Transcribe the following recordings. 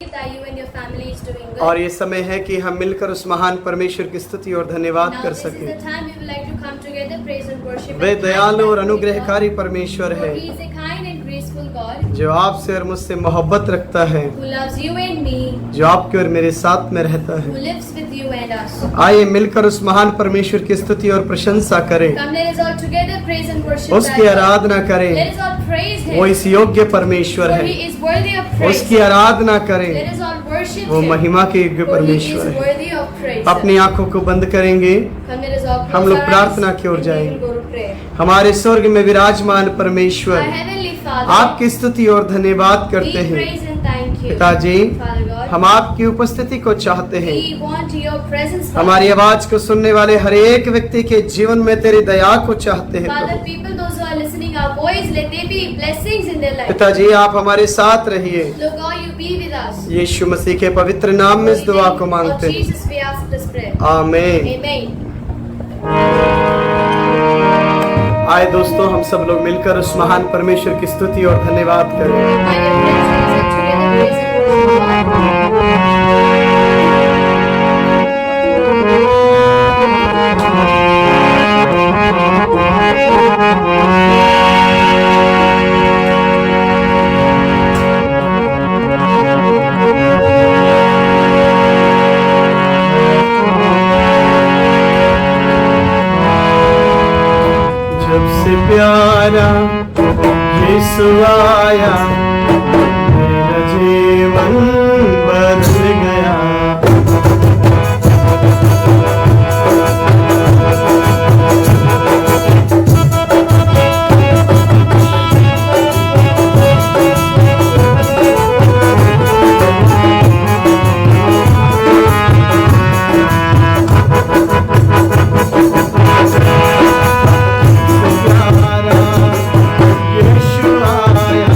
that you and your family is doing good. और ये समय है कि हम मिलकर उस महान परमेश्वर की स्तुति और धन्यवाद Now कर this is सकें। the time we would like to come together, praise and worship. Way and दयालु thank और God अनुग्रहकारी परमेश्वर for है He is a kind and graceful God जो आपसे और मुझसे मोहब्बत रखता है, who loves you and me, जो आपके और मेरे साथ में रहता who है। lives with you and us. आइए मिलकर उस महान परमेश्वर की स्तुति और प्रशंसा करें, Come, let us all together praise and worship उसकी that God. आराधना Let करें। us all praise Him. वो इस योग्य परमेश्वर For है, He is worthy of praise. उसकी आराधना Let करें। us all worship वो Him. महिमा के योग्य For He is परमेश्वर है। worthy of praise. अपनी आंखों को बंद करेंगे, Come, let us all हम close लोग our प्रार्थना eyes की ओर and we जाएंगे। will go to prayer. हमारे स्वर्ग में विराजमान Our परमेश्वर, Heavenly Father, आपकी स्तुति और धन्यवाद we करते हैं। praise and thank you. पिताजी, Father God, हम आपकी उपस्थिति को चाहते हैं। we want your presence, Father. हमारी आवाज को सुनने वाले हर एक व्यक्ति के जीवन में तेरी दया को चाहते हैं Father, Prabhu. people, those who are listening our voice, let there be blessings in their life. पिताजी, आप हमारे साथ रहिए। Lord God, you be with us. यीशु मसीह के पवित्र नाम में इस दुआ को Oh मांगते हैं, Jesus, we ask this prayer. आमीन। Amen. आए दोस्तों, हम सब लोग मिलकर उस महान परमेश्वर की स्तुति और धन्यवाद करें। My dear friends, let us all together praise and worship God. जब से प्यारा यीशु आया, मेरा जीवन बदल गया। प्यारा यीशु आया,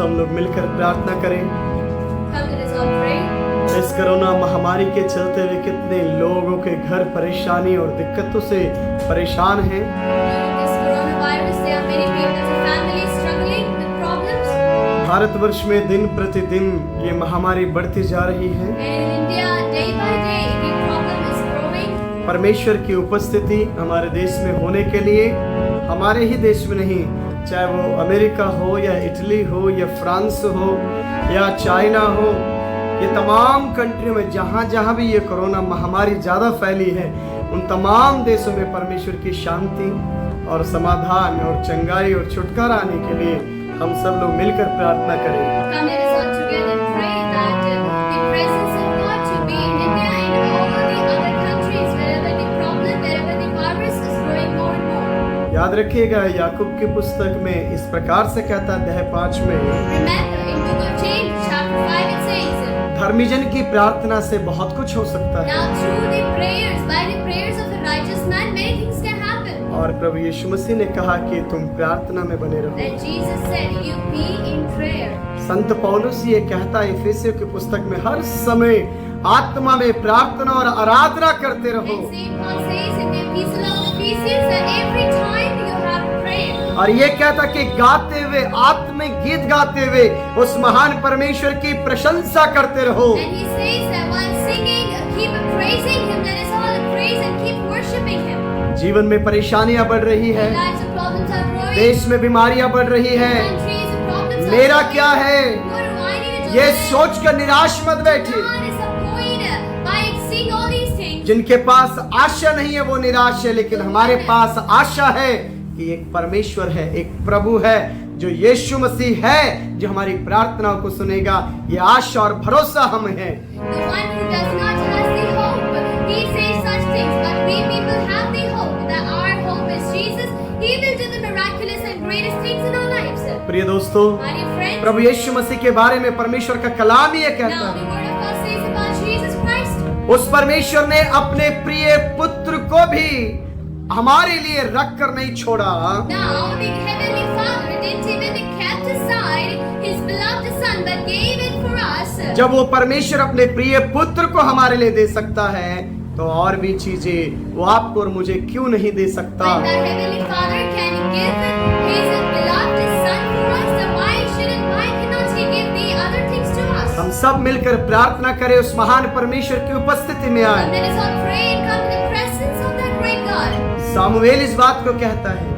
दोस्तों हम लोग मिलकर प्रार्थना करें। Come, let us all pray. इस कोरोना महामारी के चलते हुए कितने लोगों के घर परेशानी और दिक्कतों से परेशान हैं। During this coronavirus, there are many people and families struggling with problems. Bharatvarsh में दिन प्रतिदिन ये महामारी बढ़ती जा रही है। And in India, day by day, the problem is growing. परमेश्वर की उपस्थिति हमारे देश में होने के लिए, हमारे ही देश में नहीं, चाहे वो अमेरिका हो या इटली हो या फ्रांस हो या चाइना हो, ये तमाम कंट्रियों में जहाँ जहाँ भी ये कोरोना महामारी ज़्यादा फैली है, उन तमाम देशों में परमेश्वर की शांति और समाधान और चंगाई और छुटकारा आने के लिए हम सब लोग मिलकर प्रार्थना करें। Come, let us all together pray that the presence of God to be in India and all of the other countries, wherever the problem, wherever the virus is growing more and more. याद रखिएगा, याकूब की पुस्तक में इस प्रकार से कहता है, अध्याय 5 में, Remember, in book of James, chapter 5, it says, धर्मी जन की प्रार्थना से बहुत कुछ हो सकता है। now through the prayers, by the prayers of a righteous man, many things can happen. और प्रभु यीशु मसीह ने कहा कि तुम प्रार्थना में बने रहो। And Jesus said, you be in prayer. संत पौलुस ये कहता है इफिसियों की पुस्तक में, हर समय आत्मा में प्रार्थना और आराधना करते रहो। And Saint Paul says in the epistle of Ephesians that every time you have prayer. और ये कहता कि गाते हुए, आत्मिक गीत गाते हुए उस महान परमेश्वर की प्रशंसा करते रहो। And he says that while singing, keep praising him, that is all praise, and keep worshiping him. जीवन में परेशानियां बढ़ रही है, Lives of problems are growing. देश में बीमारियां बढ़ रही है, Countries of problems are मेरा growing. क्या है, What do I need to do? ये सोचकर निराश मत बैठे। God is appointed by seeing all these things. जिनके पास आशा नहीं है वो निराश है, लेकिन हमारे पास आशा है कि एक परमेश्वर है, एक प्रभु है जो यीशु मसीह है, जो हमारी प्रार्थनाओं को सुनेगा। ये आशा और भरोसा हम हैं। The one who does not has the hope, he says such things, but we people have the hope that our hope is Jesus. He will do the miraculous and greatest things in our lives. प्रिय दोस्तों, My dear friends, प्रभु यीशु मसीह के बारे में परमेश्वर का कलाम ये कहता now the है, word of God says about Jesus Christ. उस परमेश्वर ने अपने प्रिय पुत्र को भी हमारे लिए रख कर नहीं छोड़ा। Now the heavenly Father didn't even kept aside his beloved Son, but gave it for us. जब वो परमेश्वर अपने प्रिय पुत्र को हमारे लिए दे सकता है, तो और भी चीजें वो आपको और मुझे क्यों नहीं दे सकता। When the heavenly Father can give his beloved Son for us, then why cannot he give the other things to us? हम सब मिलकर प्रार्थना करें, उस महान परमेश्वर की उपस्थिति में And आए। let us all pray and come to the presence of that great God. Samuel इस बात को कहता है,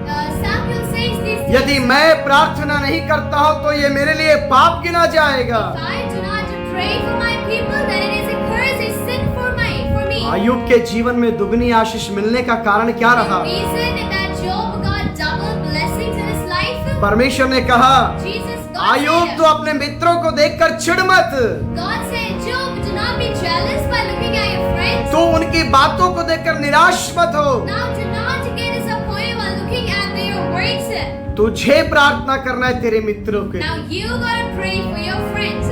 Samuel says these things. यदि मैं प्रार्थना नहीं करता हूँ तो ये मेरे लिए पाप गिना जाएगा। If I do not pray for my people, then it is a curse, a sin for me. अय्यूब के जीवन में दुगनी आशीष मिलने का कारण क्या रहा? The reason that Job got double blessings in his life, परमेश्वर ने कहा, Jesus, God अय्यूब said, तू अपने मित्रों को देखकर चिढ़ मत, God said, Job, do not be jealous by looking at your friends. तू उनकी बातों को देखकर निराश मत हो, Now do not get disappointed while looking at their works. तुझे प्रार्थना करना है तेरे मित्रों के। Now you gotta pray for your friends.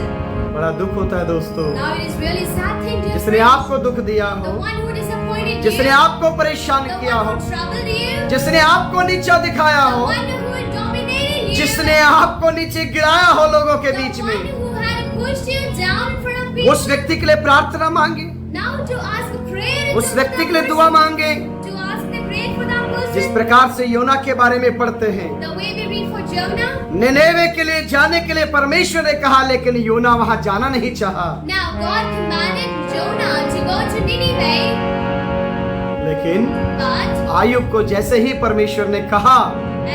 बड़ा दुख होता है दोस्तों, Now it is really sad thing to जिसने आपको दुख दिया the हो, one who disappointed जिसने you, आपको परेशान the किया हो, one who troubled you, जिसने आपको नीचा दिखाया the हो, one who dominated you, जिसने आपको नीचे गिराया हो लोगों के the बीच one में, who had pushed you down in front of people. उस व्यक्ति के लिए प्रार्थना मांगे, Now to ask prayer उस व्यक्ति के लिए दुआ मांगे। to ask the prayer for that person. जिस प्रकार से योना के बारे में पढ़ते हैं, The way we read for Jonah. Nineveh के लिए जाने के लिए परमेश्वर ने कहा, लेकिन योना वहां जाना नहीं चाहा। Now God commanded Jonah to go to Nineveh, लेकिन but अय्यूब को जैसे ही परमेश्वर ने कहा,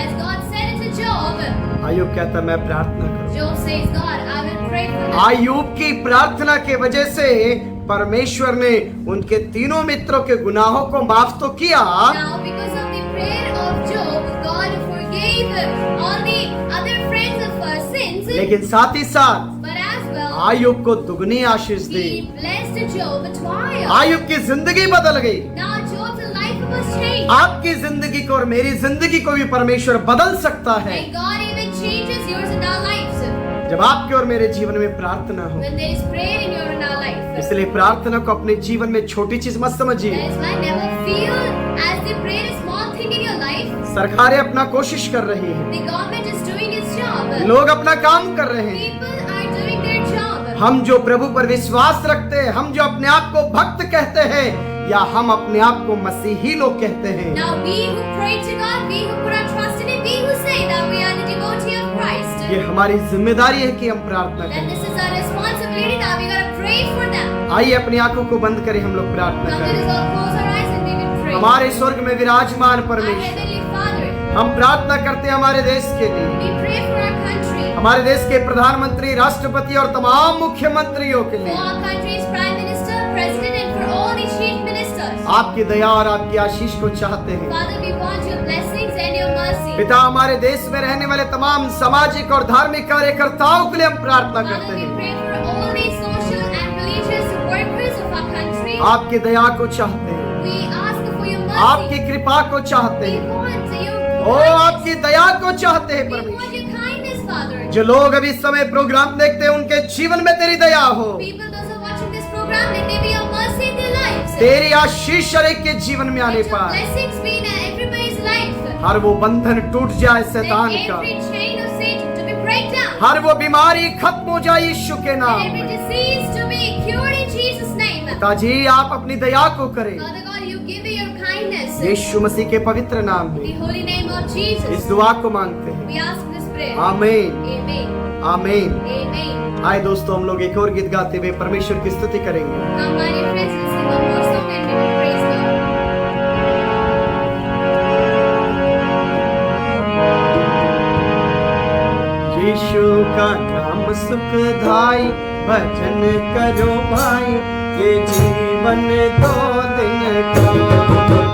as God said it to Job, अय्यूब कहता मैं प्रार्थना करूं। Job says, God, I will pray for them. अय्यूब की प्रार्थना के वजह से परमेश्वर ने उनके तीनों मित्रों के गुनाहों को माफ तो किया, Now because of the prayer of Job, God forgave all the other friends of our sins, लेकिन साथ ही साथ but as well, अय्यूब को दुगनी आशीष दी। He blessed Job twice. अय्यूब की जिंदगी बदल गई। Now Job's life was changed. आपकी जिंदगी को और मेरी जिंदगी को भी परमेश्वर बदल सकता है, And God even changes yours and our lives जब आपके और मेरे जीवन में प्रार्थना हो। when there is prayer in your and our life. इसलिए प्रार्थना को अपने जीवन में छोटी चीज मत समझिए। That is why never feel as the prayer is small thing in your life. सरकारें अपना कोशिश कर रही है, The government is doing its job. work. लोग अपना काम कर रहे हैं। People are doing their job. हम जो प्रभु पर विश्वास रखते हैं, हम जो अपने आप को भक्त कहते हैं, या हम अपने आप को मसीही लोग कहते हैं, Now we who pray to God, we who put our trust in Him, we who say that we are the devotee of Christ, ये हमारी जिम्मेदारी है कि हम प्रार्थना then करें। this is our responsibility that we gotta pray for them. आइए अपनी आंखों को बंद करें, हम लोग प्रार्थना Now let करें। us all close our eyes and we will pray. हमारे स्वर्ग में विराजमान Our परमेश्वर, Heavenly Father, हम प्रार्थना करते हैं हमारे देश के लिए, we pray for our country, हमारे देश के प्रधानमंत्री, राष्ट्रपति और तमाम मुख्यमंत्रियों के for लिए। our country's Prime Minister, President, and for all the chief ministers. आपकी दया और आपकी आशीष को चाहते हैं। Father, we want your blessings and your mercy. पिता, हमारे देश में रहने वाले तमाम सामाजिक और धार्मिक कार्यकर्ताओं के लिए हम प्रार्थना Father, करते we हैं। pray for all the social and religious workers of our country. आपकी दया को चाहते हैं, We ask for your आपकी mercy. कृपा को चाहते We हैं, want your ओ kindness. आपकी दया को चाहते हैं We परमेश्वर। want your kindness, Father. जो लोग अभी इस समय प्रोग्राम देखते हैं, उनके जीवन में तेरी दया हो, People those who are watching this program, let there be a mercy in their lives. तेरी आशीष हर एक के जीवन में आने Let your पाए। blessings be in everybody's life. हर वो बंधन टूट जाए Let शैतान का, every chain of Satan to be break down. हर वो बीमारी खत्म हो जाए यीशु के Let नाम every में। disease to be cured in Jesus' name. पिताजी, आप अपनी दया को करें Father God, you give me your kindness. यीशु मसीह के पवित्र नाम In the में holy name of Jesus. इस दुआ को मांगते हैं। We ask this prayer. आमीन, Amen. आमीन। Amen. आए दोस्तों, हम लोग एक और गीत गाते हुए परमेश्वर की स्तुति करेंगे। Come, my dear friends, let's sing one more song and we will praise God. यीशु का नाम सुखदाई, भजन करो भाई, ये जीवन 2 दिन का।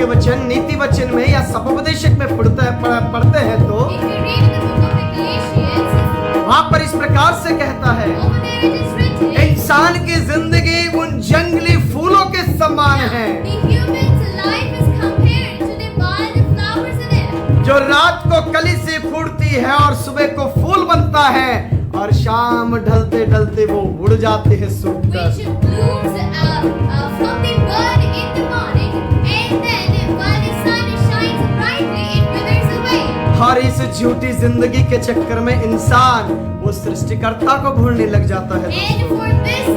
के वचन नीति वचन में या सपोपदेशक में पढ़ते हैं तो If you read in the book of Galatians, वहां पर इस प्रकार से कहता है, over there it is written, इंसान की जिंदगी उन जंगली फूलों के समान है the human's life is compared to the wild flowers in it, जो रात को कली से फूटती है और सुबह को फूल बनता है और शाम ढलते ढलते वो उड़ जाते हैं सूखकर। which blooms from the bud in the morning, and then while the sun shines brightly, it withers away. और इस झूठी जिंदगी के चक्कर में इंसान वो सृष्टिकर्ता को भूलने लग जाता है And दोस्तों। for this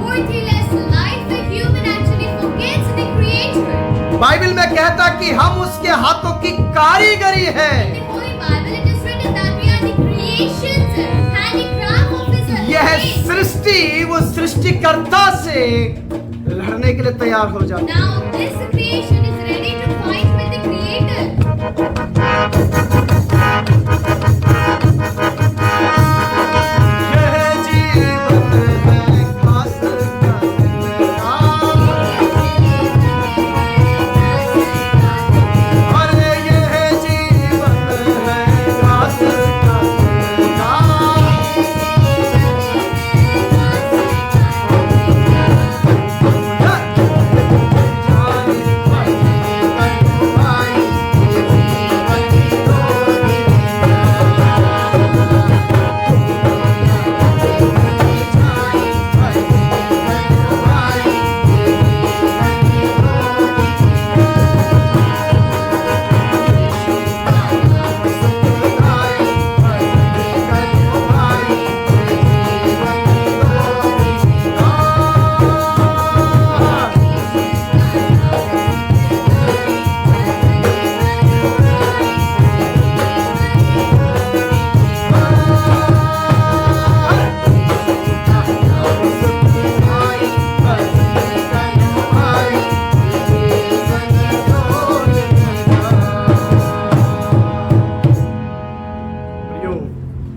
worthless life, the human actually forgets the Creator. Bible में कहता कि हम उसके हाथों की कारीगरी है। In the Holy Bible, it is written that we are the creations, handicraft of His यह hands. सृष्टि वो सृष्टिकर्ता से लड़ने के लिए तैयार हो जाती है। Now this creation is ready to fight with the Creator. यह जीवन है खास और यह जीवन है खास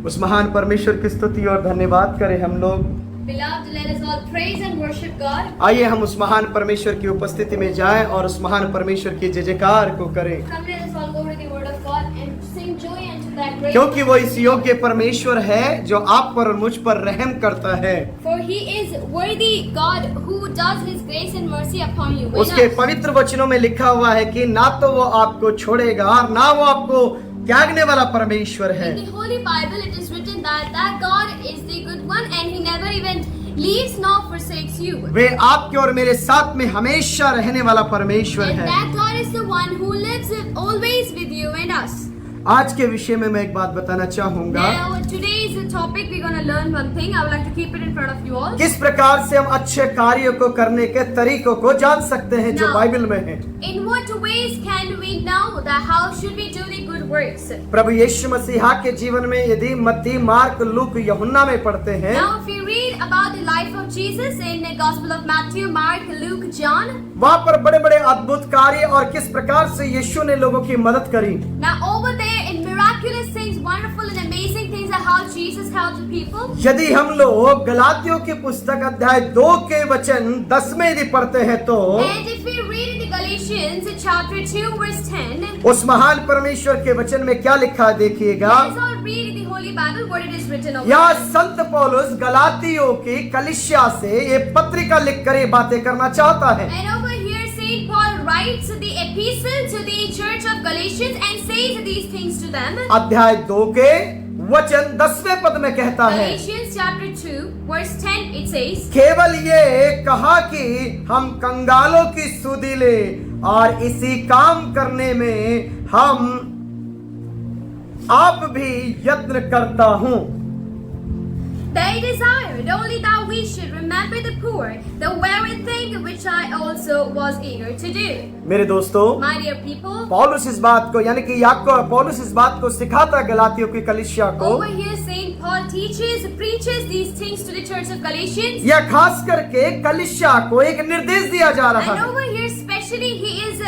उस महान परमेश्वर की स्तुति और धन्यवाद करें हम लोग। Beloved, let us all praise and worship God. आइए हम उस महान परमेश्वर की उपस्थिति में जाएं और उस महान परमेश्वर की जय जयकार को करें, Come, let us all go to the Word of God and sing joy unto that great. क्योंकि वो इस योग्य परमेश्वर है जो आप पर और मुझ पर रहम करता है। For He is worthy God who does His grace and mercy upon you. उसके पवित्र वचनों में लिखा हुआ है कि ना तो वो आपको छोड़ेगा और ना वो आपको त्यागने वाला परमेश्वर है। In the Holy Bible, it is written that God is the good one and He never even leaves nor forsakes you. वे आपके और मेरे साथ में हमेशा रहने वाला परमेश्वर And है। that God is the one who lives always with you and us. आज के विषय में मैं एक बात बताना चाहूंगा, Now, today's topic, we're going to learn one thing. I would like to keep it in front of you all. किस प्रकार से हम अच्छे कार्यों को करने के तरीकों को जान सकते हैं जो Now, बाइबल में है। In what ways can we know that how should we do the good works? प्रभु यीशु मसीहा के जीवन में यदि मत्ती, मार्क, लूक, यूहन्ना में पढ़ते हैं, Now, if you read about the life of Jesus in the Gospel of Matthew, Mark, Luke, John, वहाँ पर बड़े बड़े अद्भुत कार्य और किस प्रकार से यीशु ने लोगों की मदद करी। now over there in miraculous things, wonderful and amazing things are how Jesus helped the people. यदि हम लोग गलातियों की पुस्तक अध्याय 2 के वचन 10 में यदि पढ़ते हैं तो And if we read in the Galatians chapter 2 verse 10, उस महान परमेश्वर के वचन में क्या लिखा है देखिएगा। let us all read in the Holy Bible what it is written over यहाँ there. संत पौलुस गलातियों की कलीसिया से ये पत्रिका लिखकर ये बातें करना चाहता है। And over here Saint Paul writes the epistle to the church of Galatians and says these things to them. अध्याय 2 के वचन 10वें पद में कहता है, Galatians chapter 2 verse 10 it says, केवल ये कहा कि हम कंगालों की सुधि ले और इसी काम करने में हम आप भी यत्न करता हूँ। They desired only that we should remember the poor, the very thing which I also was eager to do. मेरे दोस्तों, My dear people, पौलुस इस बात को यानी कि याकूब पौलुस इस बात को सिखाता गलातियों की कलीसिया को, over here Saint Paul preaches these things to the church of Galatians. या खास करके कलीसिया को एक निर्देश दिया जा रहा And है over here especially he is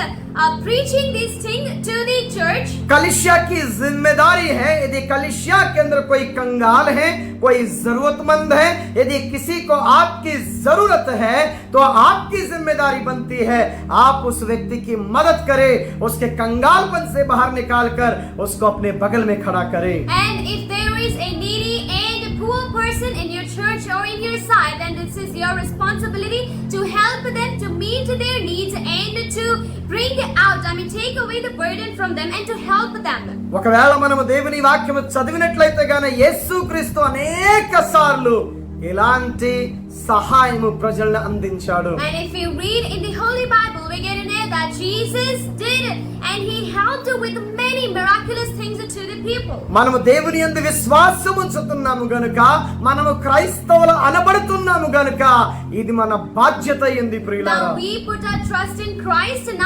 preaching these things to the church. कलीसिया की जिम्मेदारी है, यदि कलीसिया के अंदर कोई कंगाल है, कोई जरूरतमंद है, यदि किसी को आपकी जरूरत है, तो आपकी जिम्मेदारी बनती है आप उस व्यक्ति की मदद करें, उसके कंगालपन से बाहर निकालकर उसको अपने बगल में खड़ा करें। And if there is a needy and poor person in your church or in your side, then this is your responsibility to help them, to meet their needs and to bring out, take away the burden from them and to help them. ఒకవేళ మనము దేవుని వాక్యము చదివినట్లయితే గాని యేసుక్రీస్తు అనేక సార్లు ఇలాంటి సహాయము ప్రజలను అందించాడు. And if you read in the Holy Bible, we get to know that Jesus did it and he helped with many miraculous things to the people. మనము దేవుని యందు విశ్వాసం ఉంచుతున్నాము గనుక, మనము క్రైస్తవులు అనబడుతున్నాము గనుక ఇది మన బాధ్యత అయింది ప్రియులారా. Now we put our trust in Christ, and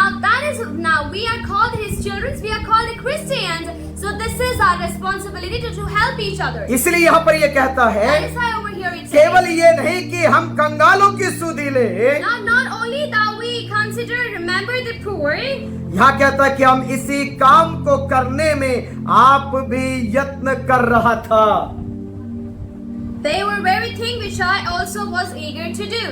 now we are called his children, we are called Christians, so this is our responsibility to help each other. इसलिए यहाँ पर ये कहता है, That is why over here it says, केवल ये नहीं कि हम कंगालों की सुधि ले, not only that we remember the poor, यहाँ कहता है कि हम इसी काम को करने में आप भी यत्न कर रहा था. they were very thing which I also was eager to do.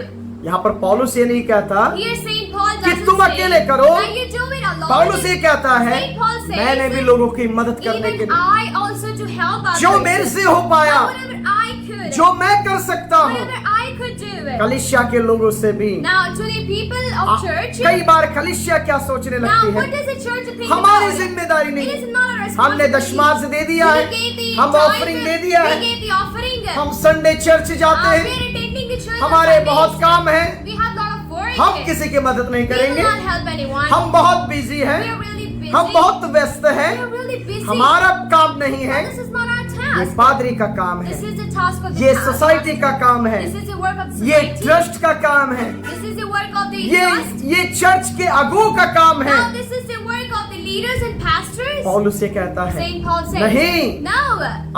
यहाँ पर पौलुस ये नहीं कहता Here Saint Paul कि doesn't तुम say अकेले करो. that you do it alone. पौलुस ये कहता है, Saint Paul says, मैंने भी लोगों की मदद करने के even लिए I also to help others. जो मेरे से हो पाया, Whatever I could, जो मैं कर सकता हूँ, whatever I could do it. कलीसिया के लोगों से भी. Now to the people of church, कई बार कलीसिया क्या सोचने now लगती what है, does the church think हमारी about it? जिम्मेदारी It नहीं, is not our हमने responsibility. दशमांश दे दिया है, We gave the हम tithe, ऑफरिंग दे दिया we है, gave the offering. हम संडे चर्च जाते We हैं, are attending the church on हमारे Sundays. बहुत काम है, We have lot of work. हम किसी की मदद नहीं We will करेंगे, not help anyone. हम बहुत बिजी हैं, We are really busy. हम बहुत व्यस्त We हैं, are really busy. हमारा काम नहीं है, This is not our ये task. पादरी का काम This है, is the task of the ये pastor. सोसाइटी का काम है, This is the work of ये society. ट्रस्ट का काम है, This is the work of the ये trust. ये चर्च के अगुओं का काम है. Now this is the work of the leaders and pastors. पौलुस ये कहता है, Saint Paul says, नहीं, no.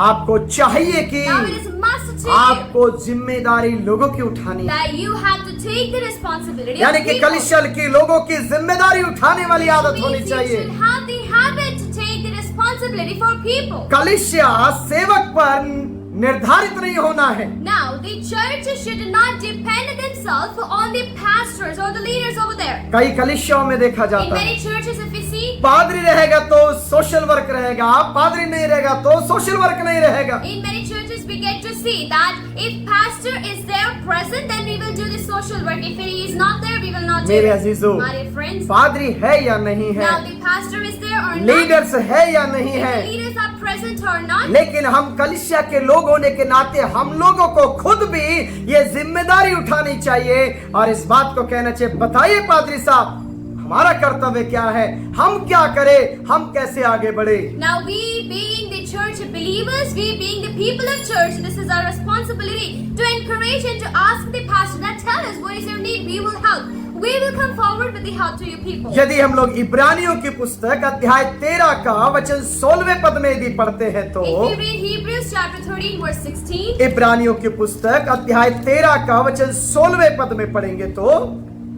आपको चाहिए कि Now it is a must to you आपको जिम्मेदारी लोगों की उठानी है. that you have to take the responsibility of यानी कि people. कलीसिया की लोगों की जिम्मेदारी उठाने वाली आदत Which होनी means you चाहिए. should have the habit to take the responsibility for people. कलीसिया सेवक पर निर्धारित नहीं होना है. Now the church should not depend themselves on the pastors or the leaders over there. कई कलीसियाओं में देखा In जाता है, many churches, if we see, पादरी रहेगा तो सोशल वर्क रहेगा, पादरी नहीं रहेगा तो सोशल वर्क नहीं रहेगा. in many churches we get to see that if pastor is there present, then we will do the social work. If he is not there, we will not do मेरे it. अजीजों, My dear friends, पादरी है या नहीं है, now the pastor is there or not, leaders है या नहीं if है, the leaders are present or not, लेकिन हम कलीसिया के लोग होने के नाते हम लोगों को खुद भी ये जिम्मेदारी उठानी चाहिए और इस बात को कहना चाहिए, बताइए पादरी साहब, हमारा कर्तव्य क्या है, हम क्या करें, हम कैसे आगे बढ़े. now we being the church believers, we being the people of church, this is our responsibility to encourage and to ask the pastor that tell us what is your need, we will help. We will come forward with the help to you people. यदि हम लोग इब्रानियों की पुस्तक अध्याय 13 का वचन 16वें पद में यदि पढ़ते हैं तो, If we read Hebrews chapter 13 verse 16, इब्रानियों की पुस्तक अध्याय 13 का वचन 16वें पद में पढ़ेंगे तो,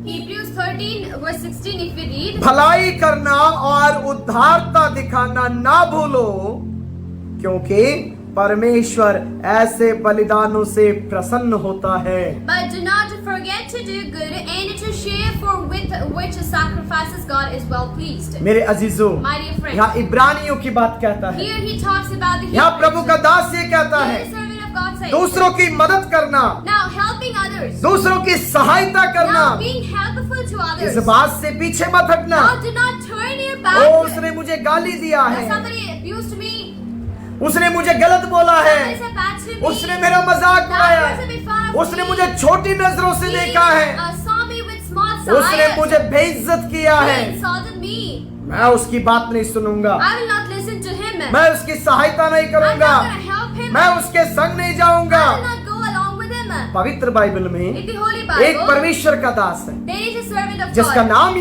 Hebrews 13 verse 16 if we read, भलाई करना और उद्धारता दिखाना ना भूलो, क्योंकि परमेश्वर ऐसे बलिदानों से प्रसन्न होता है. but do not forget to do good and to share for with which sacrifices God is well pleased. मेरे अजीजों, My dear friends, यहाँ इब्रानियों की बात कहता है, here he talks about the यहाँ Hebrews. प्रभु का दास ये कहता Here है, the servant of God says, दूसरों की मदद करना, now helping others, दूसरों की सहायता करना, now being helpful to others, इस बात से पीछे मत हटना. now do not turn your O, back. उसने मुझे गाली दिया Now है, somebody abused me, उसने मुझे गलत बोला है, somebody said bad to me, उसने मेरा मजाक that उड़ाया, person made fun of उसने me, मुझे छोटी नजरों से he, देखा है, saw me with small उसने size, मुझे बेइज्जत किया he है. insulted me. मैं उसकी बात नहीं सुनूंगा, I will not listen to him. मैं उसकी सहायता नहीं I'm करूंगा, not going to help him. मैं उसके संग नहीं जाऊंगा. I will not go along with him. पवित्र बाइबल में In the Holy एक Bible, परमेश्वर का दास है there is a servant of जिसका God. नाम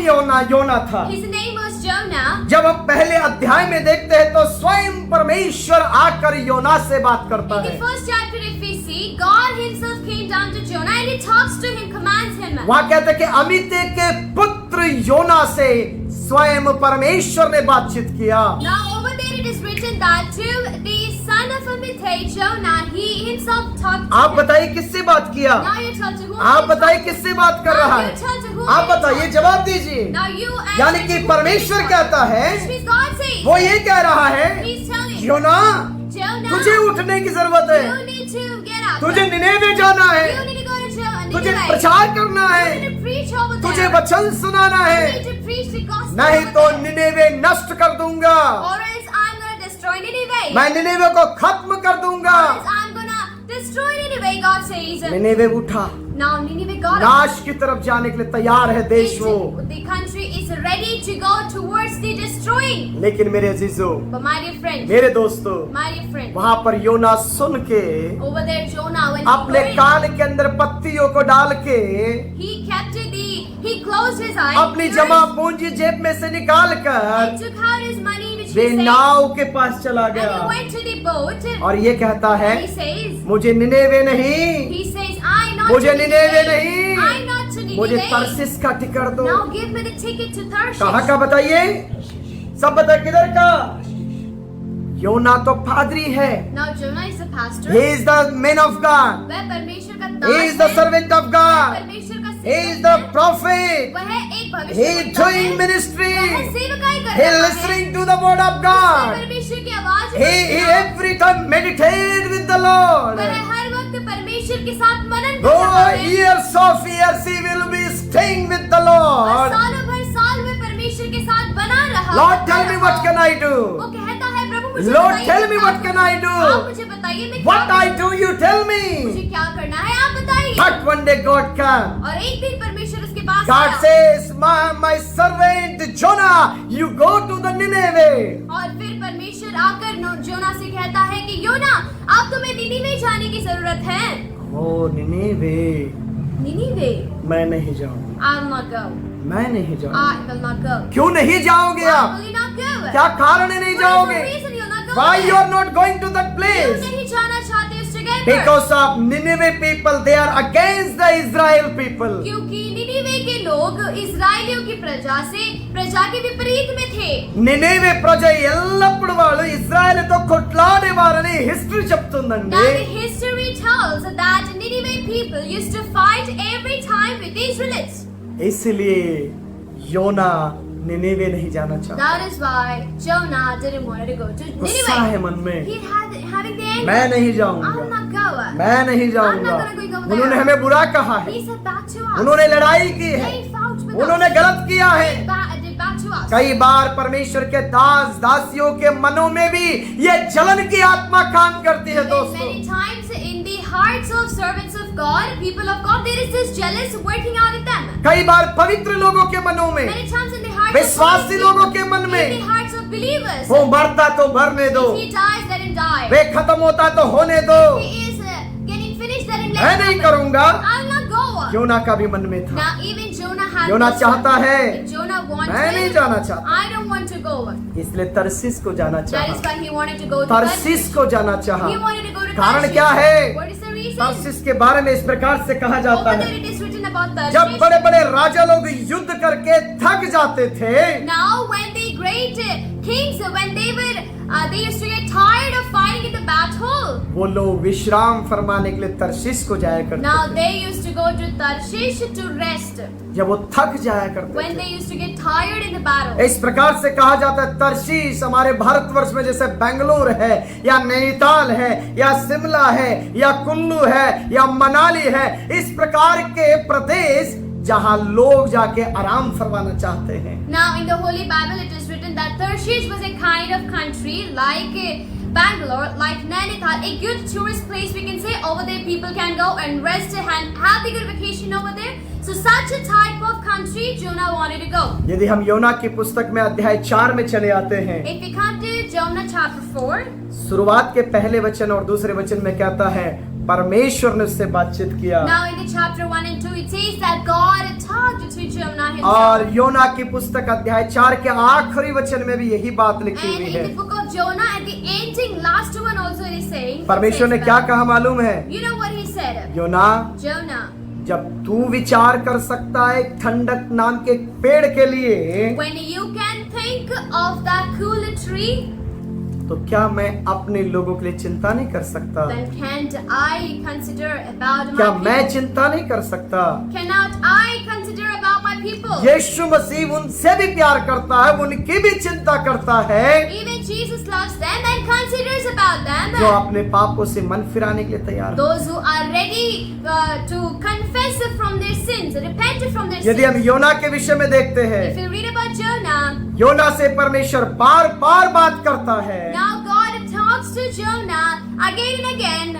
योना था. His name was Jonah. जब हम पहले अध्याय में देखते हैं तो स्वयं परमेश्वर आकर योना से बात करता In the है. first chapter, if we see, God Himself came down to Jonah and He talks to him, commands him. वहां कहते हैं कि अमित्य के पुत्र योना से स्वयं परमेश्वर ने बातचीत किया। Now over there it is written that to the son of Amittai, Jonah, he himself talked to आप him. बताइए किससे बात किया? Now you tell to whom आप he बताइए talked. किससे बात कर रहा Now है? you tell to whom आप he बताइए, talked. जवाब दीजिए। Now you answer यानी कि to whom परमेश्वर he कहता talked. है, Which means God says. वो ये कह रहा है, He's telling. योना, Jonah, तुझे उठने की जरूरत है, you need to get up. तुझे निनेवे जाना You है, need to go to तुझे Nineveh. प्रचार करना You है, need to preach over there. तुझे वचन सुनाना You है, need to preach the gospel नहीं over तो there. निनेवे नष्ट कर दूंगा, Or else I'm gonna destroy Nineveh. मैं निनेवे को खत्म कर दूंगा। Or else I'm gonna destroy Nineveh, God says. Nineveh उठा, Now Nineveh got up. नाश की तरफ जाने के लिए तैयार है देश वो। The country is ready to go towards the destroying. लेकिन मेरे अजीजों, But my dear friend, मेरे दोस्तों, my dear friend, वहां पर योना सुन के over there Jonah, when अपने he कान के अंदर पत्तियों को डाल के he closed his eyes, अपनी जमा पूंजी जेब में से निकाल कर and took out his money which way he saved, नाव के पास चला and he गया went to the boat, और ये कहता है, and he says, मुझे निनेवे नहीं, I not मुझे to निनेवे Nineveh, नहीं, I not to मुझे Nineveh. तरसीस का टिकट दो। Now give me the ticket to Tarshish. कहाँ का बताइए? सब बता किधर का? योना तो पादरी है। Now Jonah is a pastor. He is the man of God. वह परमेश्वर का He is the दास है, servant of वह God. परमेश्वर का He is सेवक the है, prophet. वह एक He भविष्यवक्ता is doing है, ministry. वह सेवकाई कर He is रहा है, listening to the word of उसने God. परमेश्वर की आवाज He every time meditate with the Lord. वह हर वक्त परमेश्वर के साथ मनन कर Oh, रहा है, years of years he will be staying with the और Lord. सालों भर साल में परमेश्वर के साथ बना रहा Lord, tell me what can I वो do? कहता है, प्रभु मुझे Lord, बताइए tell me मैं what क्या can I करूं? आप do? मुझे बताइए मैं What क्या I करूं? do, you tell मुझे me. क्या करना है आप बताइए। But one day God come. और एक दिन परमेश्वर उसके पास God आया, says, my servant Jonah, you go to the Nineveh. और फिर परमेश्वर आकर जोना से कहता है कि योना, अब तुम्हें निनीवे जाने की जरूरत है। Oh, Nineveh. निनीवे, मैं नहीं जाऊंगा, I will not go. मैं नहीं जाऊंगा। I will not go. क्यों नहीं जाओगे Why आप? will you not go? क्या कारण है नहीं What is the जाओगे? reason you'll not go Why there? you are not going to that क्यों place? नहीं जाना चाहते उस जगह पर? Because of Nineveh people, they are against the Israel people. क्योंकि निनीवे के लोग इस्राएलियों की प्रजा के विपरीत में थे। నినేవే ప్రజ ఎల్లప్పుడు వాళ్ళు ఇజ్రాయెలుతో కొట్లాడేవారని హిస్టరీ చెప్తుందండి. Now the history tells that Nineveh people used to fight every time with the Israelites. इसलिए योना निनेवे नहीं जाना चाहता। That is why Jonah didn't want to go to गुस्सा है Nineveh. मन में, He had having the anger. मैं नहीं I will जाऊंगा, not go. मैं नहीं जाऊंगा। I'm not gonna go there. उन्होंने हमें बुरा कहा है, He said back to us. उन्होंने लड़ाई की है, They fought with उन्होंने us. गलत किया है। They did back to us. कई बार परमेश्वर के दास दासियों के मनों में भी ये जलन की आत्मा काम करती है दोस्तों। Many times in the hearts of servants of God, people of God, there is this jealous working out in them. कई बार पवित्र लोगों के मनों में, Many times in the hearts विश्वासी of लोगों के मन in में, the hearts of believers. वो मरता तो मरने दो, If he dies, let him die. वे खत्म होता तो होने दो, He is getting finished, let him मैं let नहीं him happen. करूंगा। I will not go. योना का भी मन में था, Now even Jonah had योना this चाहता one. है, Jonah मैं नहीं wanted. जाना चाहता, I don't want to go. इसलिए तरसीस को जाना That is चाहा। why he wanted to go to तरसीस Tarshish. को जाना चाहा। He wanted to go to कारण Tarshish. क्या है? What is the reason? तरसीस के बारे में इस प्रकार से कहा जाता Over there है, it is written about जब Tarshish. बड़े बड़े राजा लोग युद्ध करके थक जाते थे, Now when the great kings, when they used to get tired of fighting in the battle, वो लोग विश्राम फरमाने के लिए तरसीस को जाया करते now थे। they used to go to Tarshish to rest. जब वो थक जाया करते When थे, they used to get tired in the battle. इस प्रकार से कहा जाता है तरशीश हमारे भारतवर्ष में जैसे बेंगलुरु है या नैनीताल है या शिमला है या कुल्लू है या मनाली है, इस प्रकार के प्रदेश जहां लोग जाके आराम फरमाना चाहते हैं। Now in the Holy Bible it is written that Tarshish was a kind of country like Bangalore, like Nainital, a good tourist place we can say. Over there people can go and rest and have a good vacation over there. So such a type of country Jonah wanted to go. यदि हम योना की पुस्तक में अध्याय 4 में चले आते हैं, If we come to Jonah chapter 4, शुरुआत के पहले वचन और दूसरे वचन में कहता है परमेश्वर ने उससे बातचीत किया। now in the chapter 1 and 2 it says that God talked to Jonah himself. और योना की पुस्तक अध्याय 4 के आखिरी वचन में भी यही बात लिखी And हुई in है। the book of Jonah at the ending last one also it is saying. परमेश्वर ने क्या कहा मालूम है? You know what he said? योना, Jonah, जब तू विचार कर सकता है एक ठंडक नाम के एक पेड़ के लिए, when you can think of that cool tree, तो क्या मैं अपने लोगों के लिए चिंता नहीं कर सकता? then can't I consider about क्या my मैं people? चिंता नहीं कर सकता? Cannot I consider about my people? यीशु मसीह उनसे भी प्यार करता है, उनकी भी चिंता करता है Even Jesus loves them and considers about them. जो अपने पापों से मन फिराने के लिए तैयार है। Those who are ready to confess from their sins, repent from their यदि हम sins. योना के विषय में देखते हैं, If you read about Jonah, योना से परमेश्वर बार बार बात करता है। now God talks to Jonah again and again.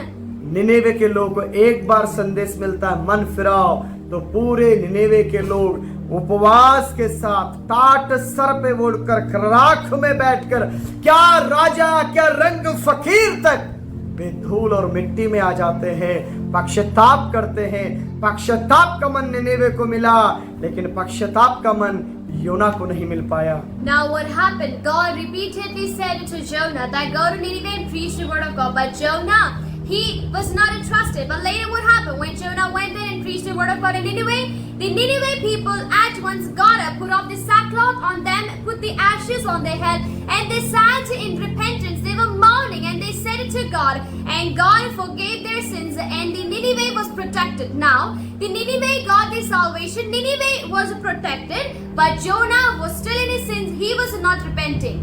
Nineveh के लोग को एक बार संदेश मिलता है, मन फिराओ, तो पूरे निनेवे के लोग उपवास के साथ टाट सर पे ओढ़कर राख में बैठकर, क्या राजा क्या रंग फकीर तक बेधूल और मिट्टी में आ जाते हैं, पक्षताप करते हैं। पक्षताप का मन निनेवे को मिला, लेकिन पक्षताप का मन योना को नहीं मिल पाया। Now what happened? God repeatedly said to Jonah that go to Nineveh and preach the word of God. But Jonah, he was not entrusted. But later what happened? When Jonah went there and preached the word of God in Nineveh, the Nineveh people at once got up, put off the sackcloth on them, put the ashes on their head, and they sat in repentance. They were mourning and they said it to God, and God forgave their sins, and the Nineveh was protected. Now, the Nineveh got the salvation. Nineveh was protected, but Jonah was still in his sins. He was not repenting.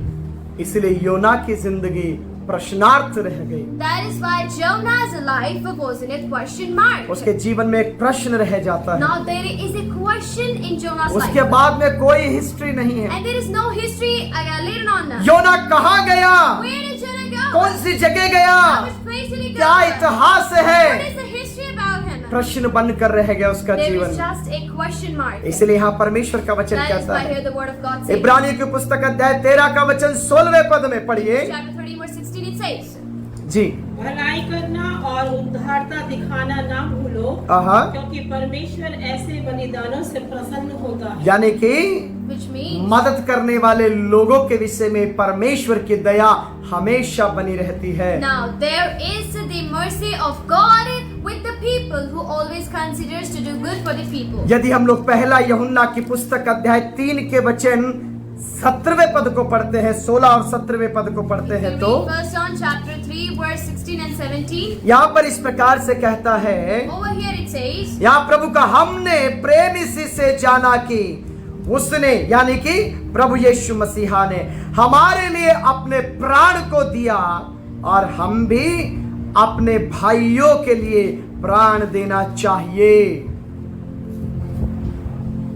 इसलिए योना की जिंदगी प्रश्नार्थ रह गई। That is why Jonah's life was in a question mark. उसके जीवन में एक प्रश्न रह जाता है। Now there is a question in Jonah's उसके life. बाद में कोई हिस्ट्री नहीं है। And there is no history later on. योना कहाँ गया? Where did Jonah go? कौन सी जगह गया? How much place did he go? क्या इतिहास What है? is the history about him? प्रश्न बनकर रह गया उसका There जीवन। is just a question mark. इसलिए यहाँ परमेश्वर का वचन That is कहता why है, here the word of God says. इब्रानियों की पुस्तक अध्याय 13 का वचन 16वें पद में पढ़िए। Chapter 13 verse 16 it says. जी भलाई करना और उदारता दिखाना ना भूलो, आहा, क्योंकि परमेश्वर ऐसे बलिदानों से प्रसन्न होता है। यानी कि Which means मदद करने वाले लोगों के विषय में परमेश्वर की दया हमेशा बनी रहती है। now there is the mercy of God with the people who always considers to do good for the people. यदि हम लोग पहला यूहन्ना की पुस्तक अध्याय 3 के वचन 17वें पद को पढ़ते हैं, 16 और 17वें पद को पढ़ते If हैं, you तो read First John chapter 3 verse 16 and 17, यहाँ पर इस प्रकार से कहता है, over here it says, यहाँ प्रभु का हमने प्रेम इसी से जाना कि उसने, यानी कि प्रभु यीशु मसीहा ने हमारे लिए अपने प्राण को दिया, और हम भी अपने भाइयों के लिए प्राण देना चाहिए।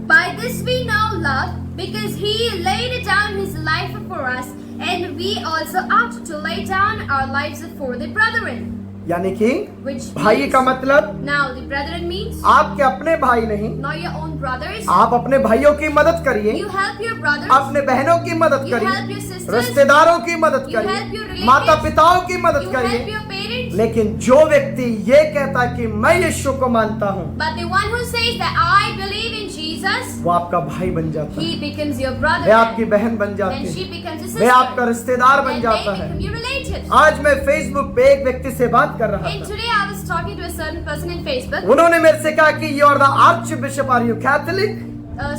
by this we know love, because he laid down his life for us, and we also ought to lay down our lives for the brethren. यानी कि Which भाई means, का मतलब now the brethren means आपके अपने भाई नहीं, not your own brothers. आप अपने भाइयों की मदद करिए, You help your brothers. अपने बहनों की मदद You help करिए, your sisters. रिश्तेदारों की मदद You help your करिए, relatives. माता पिताओं की मदद You help करिए। your parents. लेकिन जो व्यक्ति ये कहता है कि मैं यीशु को मानता हूँ, But the one who says that I believe in Jesus, वो आपका भाई बन जाता है, he becomes your brother. वह आपकी बहन बन Then जाती she है, becomes a वह sister. आपका रिश्तेदार बन Then जाता they है। become your relatives. आज मैं फेसबुक पे एक व्यक्ति से बात कर रहा And था, today I was talking to a certain person in Facebook. उन्होंने मेरे से कहा कि you are the archbishop, are you Catholic?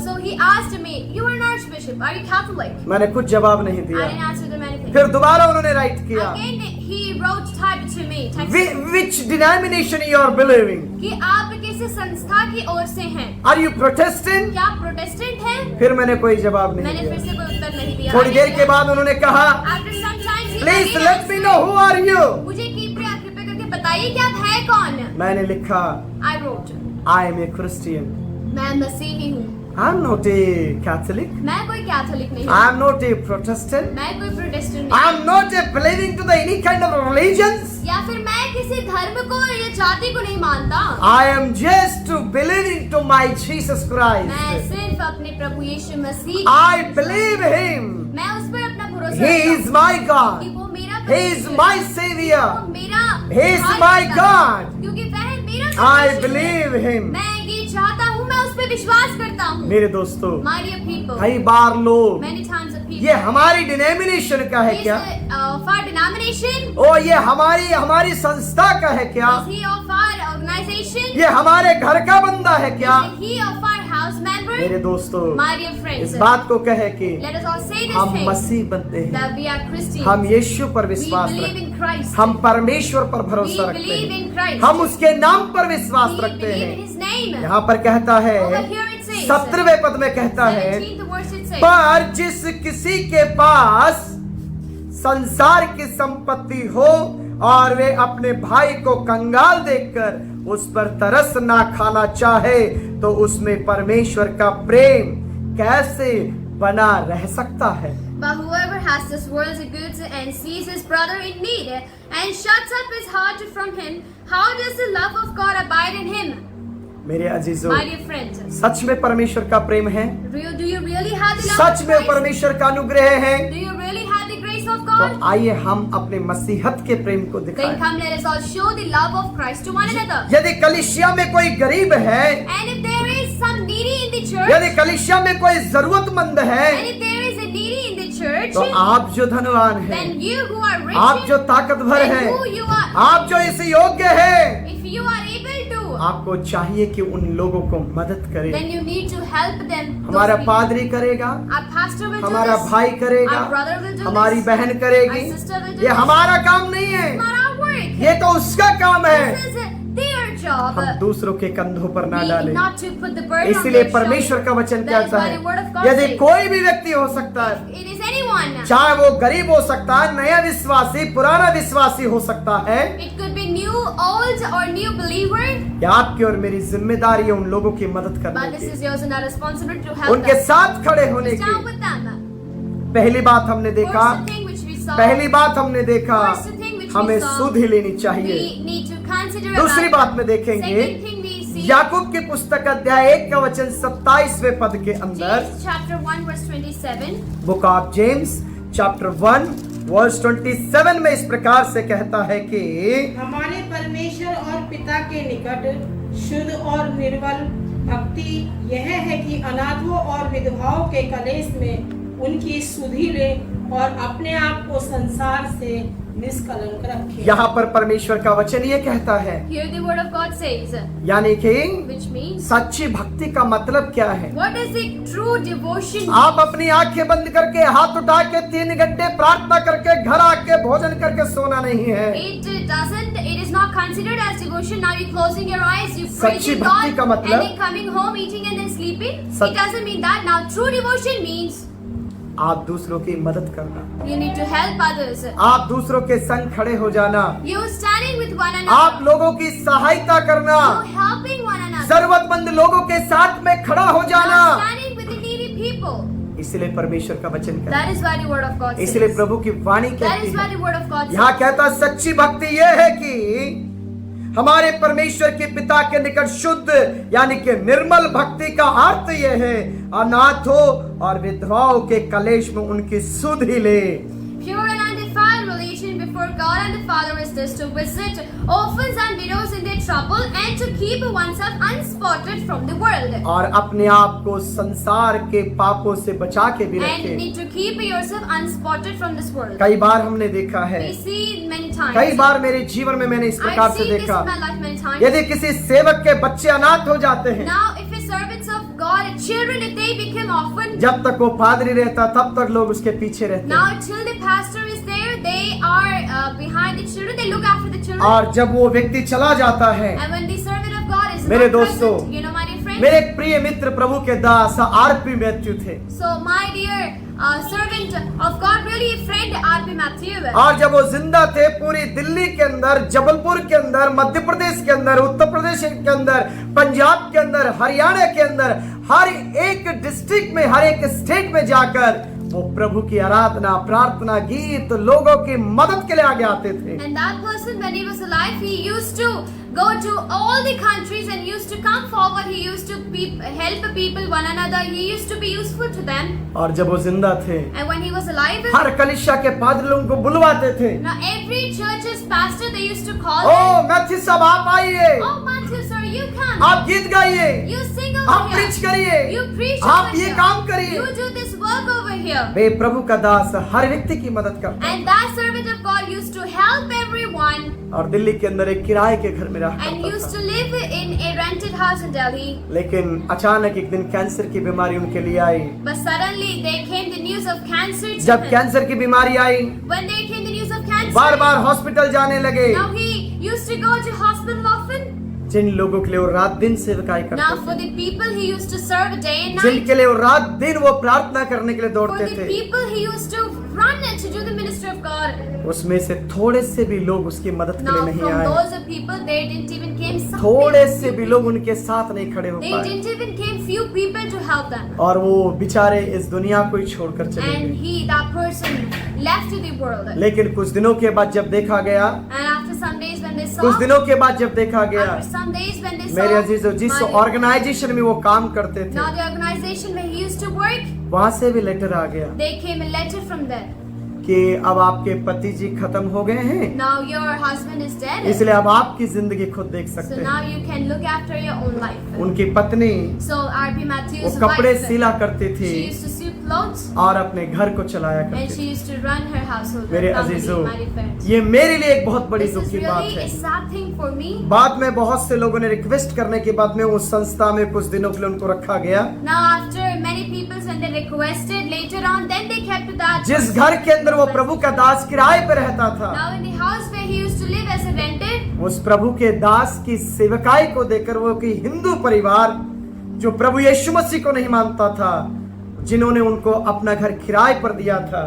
So he asked me, "You are an archbishop. Are you Catholic?" मैंने कुछ जवाब नहीं I दिया। didn't answer them anything. फिर दोबारा उन्होंने राइट किया, Again he wrote type to me, texted me, which denomination you are believing? कि आप किस संस्था की ओर से हैं? Are you Protestant? क्या आप प्रोटेस्टेंट हैं? फिर मैंने कोई जवाब नहीं मैंने फिर दिया। से कोई उत्तर नहीं दिया। थोड़ी देर के बाद उन्होंने कहा, After some time he please again let me asked no me, who are you? मुझे कृपया करके बताइए कि आप हैं कौन? मैंने लिखा, I wrote, I am a Christian, मैं मसीही हूँ। I am not a Catholic, मैं कोई कैथोलिक नहीं आई हूँ। एम नॉट ए प्रोटेस्टेंट, मैं कोई प्रोटेस्टेंट आई नहीं am not a believing to the any kind of religions, हूँ। या फिर मैं किसी धर्म को या जाति को नहीं मानता। I am just believing to my Jesus मैं क्राइस्ट, सिर्फ अपने प्रभु यीशु मसीह आई बिलीव हिम, मैं उस पर अपना भरोसा ही रखता इज हूँ माय कि गॉड, वो मेरा ही इज परमेश्वर माय है। सेवियर, वो मेरा He is भाई my पिता है। God. क्योंकि वह मेरा I परमेश्वर है। believe him. मैं ये चाहता हूँ, मैं उस पर विश्वास करता हूँ। मेरे दोस्तों, My dear people, कई बार लोग many times of people, ये हमारी डिनोमिनेशन का है is क्या, of our denomination, ओ ये हमारी संस्था का है क्या, is he of our organization, organization? ये हमारे घर का बंदा है क्या? Is he of our house member? मेरे दोस्तों, My dear friends, इस बात को कहे कि let us all say this हम thing, मसीह बनते हैं, that we are Christians. हम यीशु पर We विश्वास believe रखते in हैं, Christ. हम परमेश्वर पर We भरोसा रखते believe हैं, in Christ. हम उसके नाम पर विश्वास We रखते believe in हैं। His name. यहाँ पर कहता है, Over here it says, 17वें पद में कहता है, 17th verse it says, पर जिस किसी के पास संसार की संपत्ति हो और वे अपने भाई को कंगाल देखकर उस पर तरस ना खाना चाहे, तो उसमें परमेश्वर का प्रेम कैसे बना रह सकता है? But whoever has this world's goods and sees his brother in need and shuts up his heart from him, how does the love of God abide in him? मेरे अजीजों, My dear friends, सच में परमेश्वर का प्रेम है? do you really have the love such of में Christ? परमेश्वर का अनुग्रह है? Do you really have the grace of तो God? आइए हम अपने मसीहत के प्रेम को Then दिखाएं। come, let us all show the love of Christ to one another. यदि कलीसिया में कोई गरीब है, And if there is some needy in the church, यदि कलीसिया में कोई जरूरतमंद है, and if there is a needy in the church, तो आप जो धनवान हैं, then you who are rich, आप जो ताकतवर then हैं, who you are, आप जो इस योग्य हैं, if you are able to, आपको चाहिए कि उन लोगों को मदद करें। then you need to help them. हमारा Those people. पादरी करेगा, Our pastor will do हमारा this. भाई करेगा, Our brother will do हमारी this. बहन करेगी। Our sister will do ये this. हमारा काम नहीं है, It's not our work. ये तो उसका काम है। This is their job. हम दूसरों के कंधों पर ना We डालें। not to put the burden on इसलिए their परमेश्वर shoulders. का वचन That is कहता why है, the word of God यदि says, कोई भी व्यक्ति हो सकता है, it is anyone. चाहे वो गरीब हो सकता है, नया विश्वासी, पुराना विश्वासी हो सकता है, It could be new, old, or new believer. या आपकी और मेरी जिम्मेदारी है उन लोगों की मदद But करने this की, is yours and our responsibility to help उनके them. साथ खड़े होने Stand की। with them. पहली बात हमने देखा, First thing which we saw, पहली बात हमने देखा, First thing which we हमें saw, सुध ही लेनी चाहिए। we need to consider दूसरी about बात में देखेंगे, Second thing we see, याकूब की पुस्तक अध्याय 1 का वचन 27वें पद के अंदर, James chapter 1 verse 27. Book of James chapter 1 verse 27 में इस प्रकार से कहता है कि हमारे परमेश्वर और पिता के निकट शुद्ध और निर्मल भक्ति यह है कि अनाथों और विधवाओं के कलेश में उनकी सुधि ले और अपने आप को संसार से निष्कलंक रखे। यहाँ पर परमेश्वर का वचन ये कहता है, Here the word of God says, यानी कि which means, सच्ची भक्ति का मतलब क्या है? what is the true devotion? आप अपनी आंखें बंद करके हाथ उठा के 3 घंटे प्रार्थना करके घर आके भोजन करके सोना नहीं है। It is not considered as devotion. Now you're closing your eyes, you सच्ची praising भक्ति God, का and मतलब, then coming home, eating and then sleeping. Such- It doesn't mean that. Now true devotion means आप दूसरों की मदद करना, you need to help others. आप दूसरों के संग खड़े हो जाना, You standing with one आप another. लोगों की सहायता करना, You helping one another. जरूरतमंद लोगों के साथ में खड़ा हो You जाना। standing with the needy people. इसलिए परमेश्वर का वचन कहता That is why the word of God है, इसलिए says. प्रभु की वाणी That कहती is why है, the word of God यहाँ says. कहता सच्ची भक्ति यह है कि हमारे परमेश्वर के पिता के निकट शुद्ध यानी कि निर्मल भक्ति का अर्थ यह है, अनाथों और विधवाओं के कलेश में उनकी सुध ही ले। Pure and undefiled relation before God and the Father is this, to visit orphans and widows in their trouble and to keep oneself unspotted from the world. और अपने आप को संसार के पापों से बचा के भी And रखे। need to keep yourself unspotted from this world. कई बार हमने देखा है, We see many times. कई बार मेरे जीवन में मैंने इस प्रकार I've से seen this in देखा, my life many times. यदि किसी सेवक के बच्चे अनाथ हो जाते हैं, Now, if a servants of God, children, if they become orphan, जब तक वो पादरी रहता तब तक लोग उसके पीछे रहते now हैं, till the pastor is there, they are behind the children. They look after the children. और जब वो व्यक्ति चला जाता है, And when the servant of God is मेरे not दोस्तों, present, you know, my dear friends. मेरे एक प्रिय मित्र प्रभु के दास आरपी मैथ्यू थे, So my dear servant of God, really a friend R.P. Matthew. और जब वो जिंदा थे पूरी दिल्ली के अंदर, जबलपुर के अंदर, मध्य प्रदेश के अंदर, उत्तर प्रदेश के अंदर, पंजाब के अंदर, हरियाणा के अंदर, हर एक डिस्ट्रिक्ट में, हर एक स्टेट में जाकर वो प्रभु की आराधना, प्रार्थना, गीत, लोगों की मदद के लिए आगे आते थे। And that person, when he was alive, he used to go to all the countries and used to come forward. He used to help people one another. He used to be useful to them. और जब वो जिंदा थे, And when he was alive, हर कलीसिया के पादरी लोगों को बुलवाते थे, now every church's pastor, they used to call oh them, Matthew साहब आप आइए, "Oh Matthew sir, you come. आप गीत गाइए, You sing आप over प्रीच here. करिए, You preach आप over ये here. काम करिए। You do this work over here. वे प्रभु का दास हर व्यक्ति की मदद करता है And that servant of God used to help everyone और दिल्ली के अंदर एक किराए के घर में रहा and करता used था। to live in a rented house in Delhi. लेकिन अचानक एक दिन कैंसर की बीमारी उनके लिए आई। But suddenly there came the news of cancer to जब him. कैंसर की बीमारी आई, When there came the news of cancer, bar bar hospital जाने लगे। now he used to go to hospital often. जिन लोगों के लिए वो रात दिन सेवकाई Now करते for the people he used to serve day and थे, night. जिनके लिए वो रात दिन वो प्रार्थना करने के लिए For दौड़ते the थे, people he used to run to do the ministry of God. उसमें से थोड़े से भी लोग उसकी मदद के लिए Now नहीं from आए। those people there didn't even came some थोड़े people, से भी लोग उनके साथ नहीं खड़े हो they पाए didn't even came few people to help them. और वो बेचारे इस दुनिया को ही छोड़कर चले And गए। that person left to the world. लेकिन कुछ दिनों के बाद जब देखा गया, And after some days when they saw, कुछ दिनों के बाद जब देखा गया, after some days when they मेरे saw, अजीजों, जिस my- ऑर्गेनाइजेशन में वो काम करते थे, now the organization where he used to work, वहां से भी लेटर आ गया they came a letter from there. कि अब आपके पति जी खत्म हो गए हैं, Now your husband is dead. इसलिए अब आपकी जिंदगी खुद देख So सकते now हैं। you can look after your own life. उनकी पत्नी So R.P. वो Matthew's कपड़े wife, सिला करती थी she used to sew clothes और अपने घर को चलाया and करती she थी। used to run her household. मेरे her family, अजीजों, my friends. ये मेरे लिए एक बहुत बड़ी This दुख is की बात really है। a sad thing for me. बाद में बहुत से लोगों ने रिक्वेस्ट करने के बाद में उस संस्था में कुछ दिनों के लिए उनको रखा गया, Now after many people when they requested later on, then they kept that. जिस घर के अंदर वो प्रभु का दास किराए पे रहता था। Now in the house where he used to live as a rented, उस प्रभु के दास की सेवकाई को देखकर वो कि हिंदू परिवार जो प्रभु यीशु मसीह को नहीं मानता था, जिन्होंने उनको अपना घर किराए पर दिया था,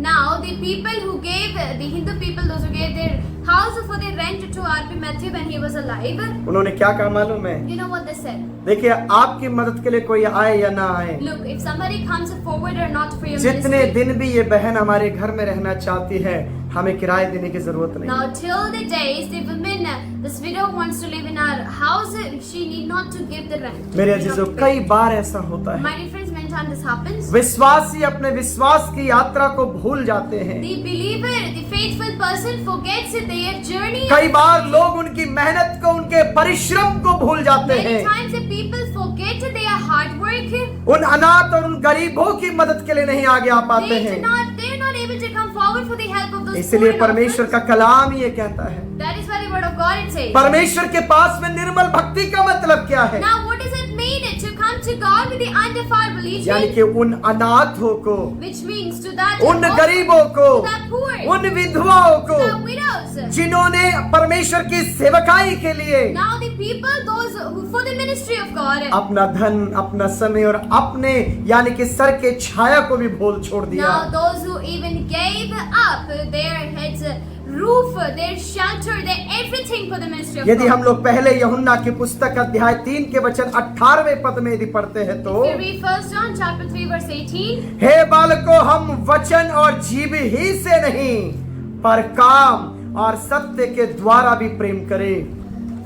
now the people who gave the Hindu people, those who gave their house for their rent to R.P. Matthew when he was alive, उन्होंने क्या कहा मालूम है? you know what they said? देखिए, आपकी मदद के लिए कोई आए या ना आए, Look, if somebody comes forward or not for your जितने ministry, दिन भी ये बहन हमारे घर में रहना चाहती है, हमें किराए देने की जरूरत नहीं। now till the days the woman, this widow wants to live in our house, she need not to give the rent. मेरे She need अजीजों, not to pay. कई बार ऐसा होता है, My dear friends, many times this happens. विश्वासी अपने विश्वास की यात्रा को भूल जाते हैं। The believer, the faithful person forgets their journey. कई बार लोग उनकी मेहनत को, उनके परिश्रम को भूल जाते Many हैं। times the people forget their hard work. उन अनाथ और उन गरीबों की मदद के लिए नहीं आगे आ पाते They're हैं। not able to come forward for the help of those इसलिए poor and परमेश्वर orphans. का कलाम ये कहता है, That is why the word of God it says. परमेश्वर के पास में निर्मल भक्ति का मतलब क्या है? Now what does it mean to come to God with the undefiled यानी religion? कि उन अनाथों को, Which means to that उन orphan, गरीबों को, to that poor, उन विधवाओं to को, the widows. जिन्होंने परमेश्वर की सेवकाई के लिए Now the people, those who for the ministry of God, अपना धन, अपना समय और अपने यानी कि सर के छाया को भी भूल छोड़ दिया। now those who even gave up their heads, roof, their shelter, their everything for the ministry of यदि God. हम लोग पहले यूहन्ना की पुस्तक अध्याय 3 के वचन 18वें पद में यदि पढ़ते हैं तो, If we read 1 John chapter 3 verse 18, हे बालकों, हम वचन और जीव ही से नहीं पर काम और सत्य के द्वारा भी प्रेम करें।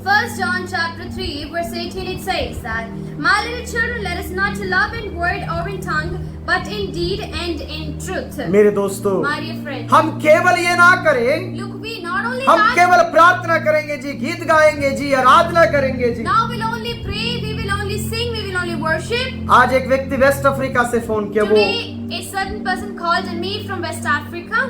1 John chapter 3 verse 18 it says that, my little children, let us not love in word or in tongue, but in deed and in truth. मेरे दोस्तों, My dear friends, हम केवल ये ना करें, look, we not only हम that, केवल प्रार्थना करेंगे जी, गीत गाएंगे जी, आराधना करेंगे जी। now we'll only pray, we will only sing, we will only worship. आज एक व्यक्ति वेस्ट अफ्रीका से फोन किया, Today, a certain person called me from West Africa.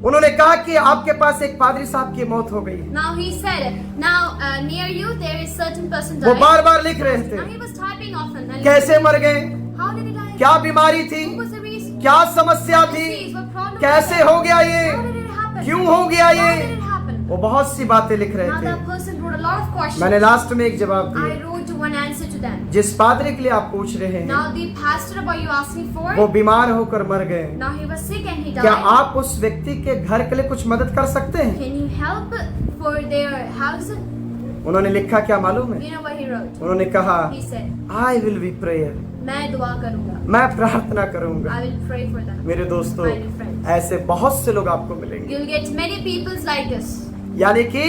वो उन्होंने कहा कि आपके पास एक पादरी साहब की मौत हो गई। Now he said, now near you there is certain person वो died. बार बार लिख रहे Now थे, he was typing often. And कैसे मर गए, how did he die? क्या बीमारी थी, What was the reason? क्या समस्या What थी, disease? What problem कैसे was हो गया ये, there? How did it happen? क्यों हो गया How did ये, it happen? वो बहुत सी बातें लिख रहे Now थे। that person wrote a lot of questions. मैंने लास्ट में एक जवाब I दिया, wrote one answer to them. जिस पादरी के लिए आप पूछ रहे हैं, Now the pastor about you asking for, वो बीमार होकर मर गए। now he was sick and he क्या died. आप उस व्यक्ति के घर के लिए कुछ मदद कर सकते हैं? Can you help for their house? उन्होंने लिखा क्या मालूम है? You know what he wrote? उन्होंने कहा, He said, I will be prayer, मैं दुआ करूंगा. मैं प्रार्थना करूंगा। I will pray for them. मेरे दोस्तों, My dear friends. ऐसे बहुत से लोग आपको मिलेंगे, You'll get many peoples like this. यानी कि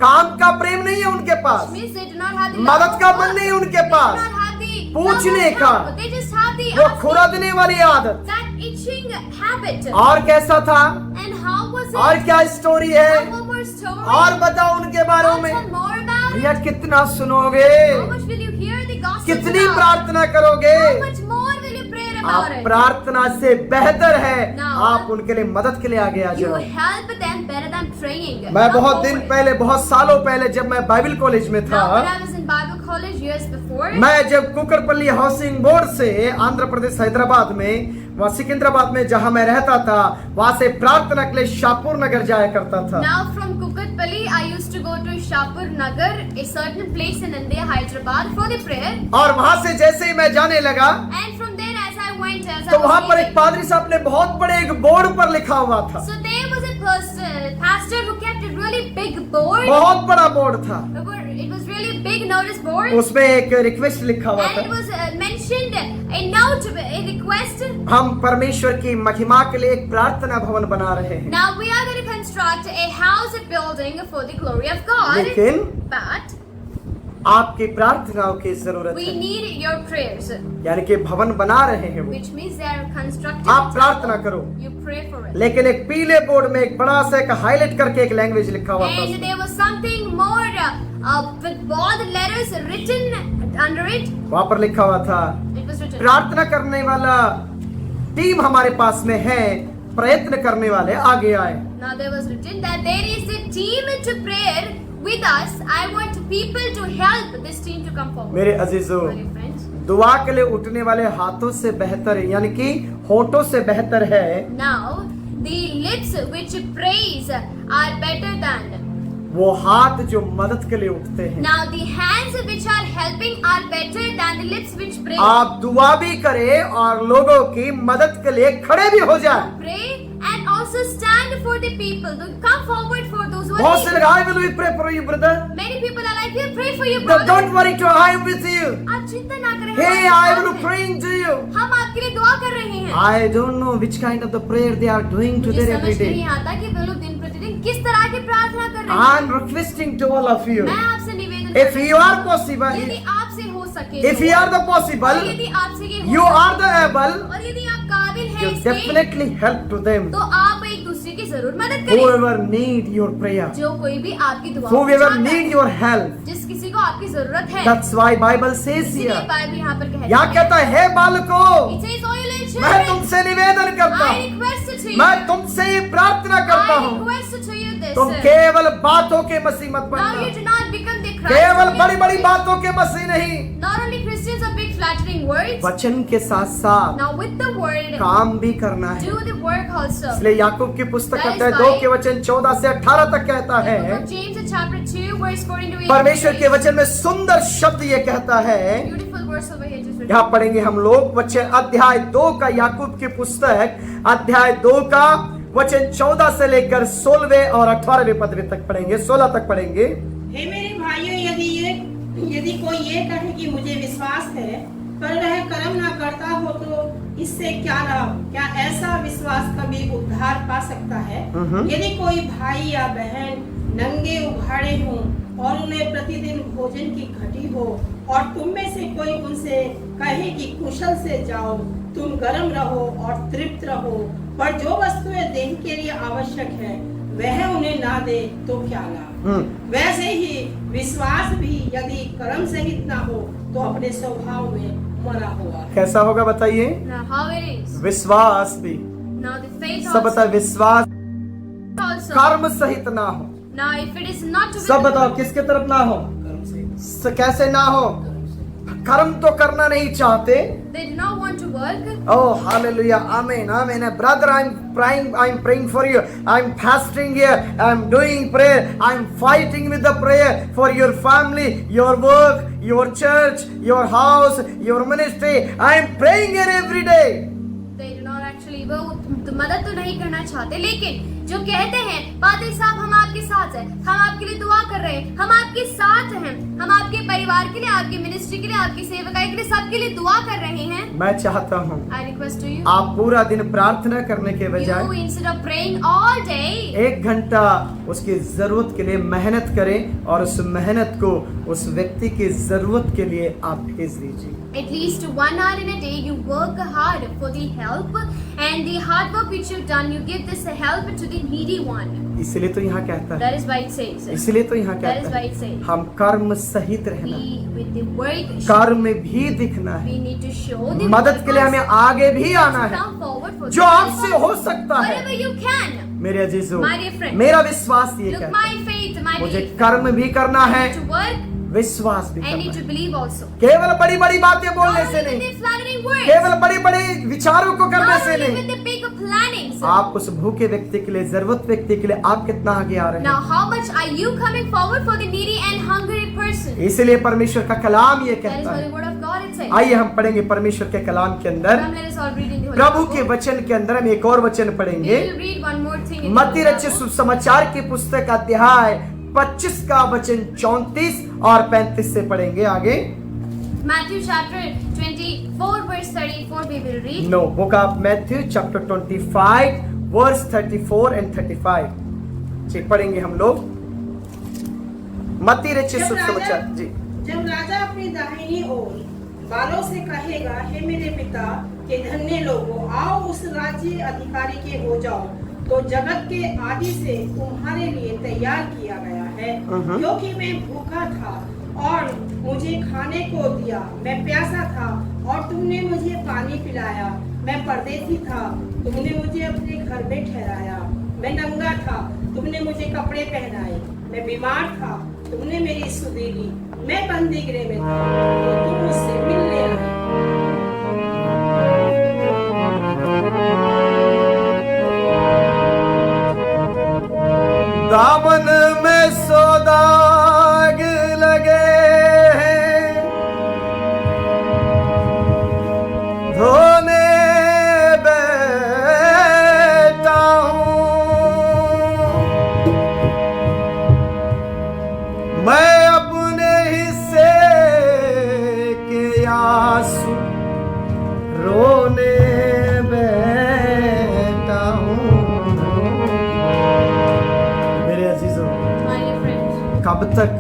काम का प्रेम नहीं है उनके पास, Which means they do not have the मदद love का of मन God. नहीं है उनके They do pass, not have the पूछने love of का, God. They just have the वो asking, खुरदने वाली आदत। that itching habit. और कैसा था, And how was it? और क्या स्टोरी है, And what were stories? और बताओ उनके बारे I'll में। tell more about भैया कितना सुनोगे, How much will you hear the gospel कितनी about? प्रार्थना करोगे। How much more will you pray about आप it? प्रार्थना से बेहतर है Now, आप उनके लिए मदद के लिए आगे आ You जाओ। help them better than praying. मैं Come बहुत दिन forward. पहले, बहुत सालों पहले जब मैं बाइबल कॉलेज में था, Now, when I was in Bible college years before, मैं जब कुकरपल्ली हाउसिंग बोर्ड से आंध्र प्रदेश हैदराबाद में, वहाँ सिकंदराबाद में जहाँ मैं रहता था, वहाँ से प्रार्थना के लिए शाहपुर नगर जाया करता था। now from Kukatpalli, I used to go to Shapur Nagar, a certain place in India, Hyderabad, for the prayer. और वहाँ से जैसे ही मैं जाने लगा And from there, as I went, as तो I वहाँ was पर एक leaving, पादरी साहब ने बहुत बड़े एक बोर्ड पर लिखा हुआ था, so there was a pastor who kept a really big board. बहुत बड़ा बोर्ड था, It was really big notice board. उसमें एक रिक्वेस्ट लिखा हुआ And it था, was mentioned a note, a request. हम परमेश्वर की महिमा के लिए एक प्रार्थना भवन बना रहे हैं, Now we are going to construct a house, a building for the glory of God. लेकिन But आपकी प्रार्थनाओं की जरूरत we है, need your prayers, यानी कि भवन बना रहे हैं वो, which means they are constructing. आप a प्रार्थना temple. करो। You pray for it. लेकिन एक पीले बोर्ड में एक बड़ा सा एक हाईलाइट करके एक लैंग्वेज लिखा हुआ था, And there was something more with bold letters written under it. वहां पर लिखा हुआ था, It was written. प्रार्थना करने वाला टीम हमारे पास में है, प्रयत्न करने वाले आगे आए। Now there was written that there is a team to prayer with us. I want people to help this team to come forward. मेरे अजीजों, My dear friends. दुआ के लिए उठने वाले हाथों से बेहतर है, यानी कि होठों से बेहतर है Now the lips which praise are better than. वो हाथ जो मदद के लिए उठते हैं। Now the hands which are helping are better than the lips which pray. आप दुआ भी करें और लोगों की मदद के लिए खड़े भी हो जाए। Pray and also stand for the people. To come forward for those who are बहुत से needy. लोग I will pray for you brother, Many people are like, we pray for you, brother. Don't worry to I am with you, आप चिंता ना करें. हे हमारे आई साथ will हैं. Praying to you. हम आपके लिए दुआ कर रहे हैं. I don't know which kind of the prayer they are doing मुझे today every समझ नहीं day. आता कि वे लोग दिन प्रतिदिन किस तरह की प्रार्थना कर रहे I am हैं. requesting to all of you, मैं आपसे निवेदन if you are possible, यदि आपसे हो सके if तो, you are the और possible, यदि आपसे ये हो you सके, are the able, और यदि आप काबिल हैं you इसके, definitely help to them. तो आप एक दूसरे की जरूर मदद करें. Whoever need your prayer, जो कोई भी आपकी दुआ whoever need your help. जिस किसी को आपकी जरूरत है, That's why Bible says इसीलिए here. बाइबल यहाँ पर कहती यहाँ कहता है, हे बालकों, It says, "Oh, you little मैं children, तुमसे निवेदन करता I हूँ, request to you, मैं तुमसे ये प्रार्थना करता I हूँ, request to you this. तुम केवल बातों के मसीह मत Now you बनना, do not become the Christ. केवल of बड़ी बड़ी the- बातों के मसीह नहीं, Not only Christians of big flattering words. वचन के साथ साथ Now with the word, काम भी करना है। do the work also. इसलिए याकूब की पुस्तक That is कहता है, why- 2 के वचन 14 से 18 तक कहता The book है, of James chapter 2 verse 14 to 18. परमेश्वर के वचन में सुंदर शब्द ये कहता है, Beautiful verse over here just written. यहाँ पढ़ेंगे हम लोग वचन अध्याय 2 का, याकूब की पुस्तक अध्याय 2 का वचन 14 से लेकर 16वें और 18वें पद तक पढ़ेंगे, 16 तक पढ़ेंगे। हे मेरे भाइयों, यदि कोई ये कहे कि मुझे विश्वास है पर वह कर्म ना करता हो तो इससे क्या लाभ? क्या ऐसा विश्वास कभी उद्धार पा सकता है? यदि कोई भाई या बहन नंगे उघाड़े हों और उन्हें प्रतिदिन भोजन की घटी हो और तुम में से कोई उनसे कहे कि कुशल से जाओ, तुम गर्म रहो और तृप्त रहो, पर जो वस्तुएं देह के लिए आवश्यक है वह उन्हें ना दे तो क्या लाभ? वैसे ही विश्वास भी यदि कर्म सहित ना हो तो अपने स्वभाव में मरा हुआ है। कैसा होगा बताइए? Now how it is. विश्वास भी, Now the faith सब बताओ, also. विश्वास also. कर्म सहित ना हो। Now if it is not with सब the- बताओ किसके तरफ ना हो? कैसे ना हो? कर्म तो करना नहीं चाहते। they do not want to work. Oh, hallelujah, amen, amen. Brother, I'm praying for you. I'm fasting here. I'm doing prayer. I'm fighting with the prayer for your family, your work, your church, your house, your ministry. I'm praying here every day. They do not actually वो मदद तो नहीं करना चाहते, लेकिन जो कहते हैं पादरी साहब हम आपके साथ हैं, हम आपके लिए दुआ कर रहे हैं, हम आपके साथ हैं, हम आपके परिवार के लिए, आपकी मिनिस्ट्री के लिए, आपकी सेवकाई के लिए, सबके लिए दुआ कर रहे हैं. मैं चाहता हूँ I request to you, आप पूरा दिन प्रार्थना करने के you बजाय instead of praying all day, 1 घंटा उसकी जरूरत के लिए मेहनत करें और उस मेहनत को उस व्यक्ति की जरूरत के लिए आप भेज दीजिए। at least 1 hour in a day, you work hard for the help, and the hard work which you've done, you give this help to the needy one. इसलिए तो यहाँ कहता है, That is why it says. इसलिए तो यहाँ That is कहता why है it says. हम कर्म सहित रहना, We with the work, कर्म में भी दिखना है, we need to show the मदद के लिए workers हमें आगे भी आना to है, come forward for जो the आपसे help. हो सकता है। Whatever you can. मेरे अजीजों, My dear friend, मेरा विश्वास ये Look, कहता है, my faith, my मुझे belief. कर्म भी करना है, I need to work. विश्वास भी I करना need to है। believe also. केवल बड़ी बड़ी बातें Not बोलने से only with नहीं, the flattering words. केवल बड़ी बड़ी विचारों को करने Not से only नहीं, with the big plannings. आप उस भूखे व्यक्ति के लिए, जरूरत व्यक्ति के लिए आप कितना आगे आ रहे Now, हैं। how much are you coming forward for the needy and hungry person? इसलिए परमेश्वर का कलाम ये That is कहता what है। the word of God it says. आइए हम पढ़ेंगे परमेश्वर के कलाम के अंदर, Come, let us all read in the Holy प्रभु के Bible. वचन के अंदर हम एक और वचन We पढ़ेंगे। will read one more thing in the मत्ती Holy रचित Bible. सुसमाचार की पुस्तक अध्याय 25 का वचन 34 और 35 से पढ़ेंगे आगे। Matthew chapter 24 verse 34 we will read. No, book of Matthew chapter 25 verse 34 and 35 जी पढ़ेंगे हम लोग। मत्ती रचित सुसमाचार जी। जब राजा अपनी दाहिनी ओर बालों से कहेगा, हे मेरे पिता के धन्य लोगों, आओ उस राज्य अधिकारी के हो जाओ, तो जगत के आदि से तुम्हारे लिए तैयार किया गया है। क्योंकि मैं भूखा था और मुझे खाने को दिया, मैं प्यासा था और तुमने मुझे पानी पिलाया, मैं परदेसी था, तुमने मुझे अपने घर में ठहराया, मैं नंगा था, तुमने मुझे कपड़े पहनाए, मैं बीमार था, तुमने मेरी सुधि ली, मैं बंदी गृह में था, तो तुम मुझसे मिलने आए। दामन में सोदाग लगे हैं, धोने बैठा हूँ, मैं अपने हिस्से के आंसू रोने बैठा हूँ। मेरे अजीजों, My dear friends, कब तक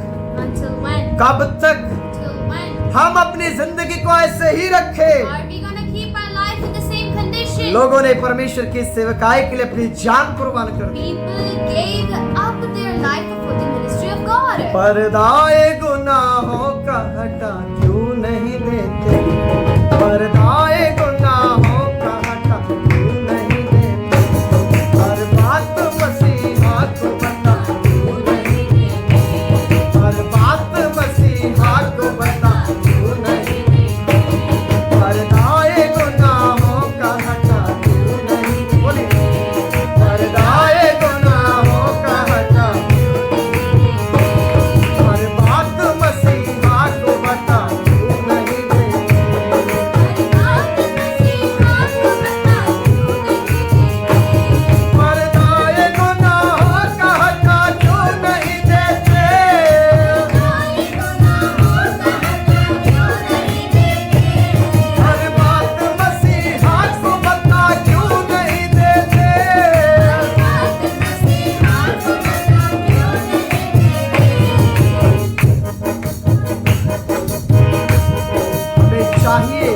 until when? कब तक Till when? हम अपनी जिंदगी को ऐसे ही रखे? Are we gonna keep our life in the same condition? लोगों ने परमेश्वर की सेवकाई के लिए अपनी जान कुर्बान कर दी। People gave up their life for the ministry of God. पर्दाए गुनाहों का हटा क्यों नहीं देते? पर्दाए गुनाहों का हटा क्यों नहीं देते? हर बात मसीहा को बता क्यों नहीं देते? हर बात मसीहा को बता क्यों नहीं देते? पर्दाए गुनाहों का हटा क्यों नहीं देते? बोलिए, पर्दाए गुनाहों का हटा, हर बात मसीहा को बता क्यों नहीं देते? पर्दाए गुनाहों का हटा क्यों नहीं देते? हर बात मसीहा को बता क्यों नहीं देते? हमें चाहिए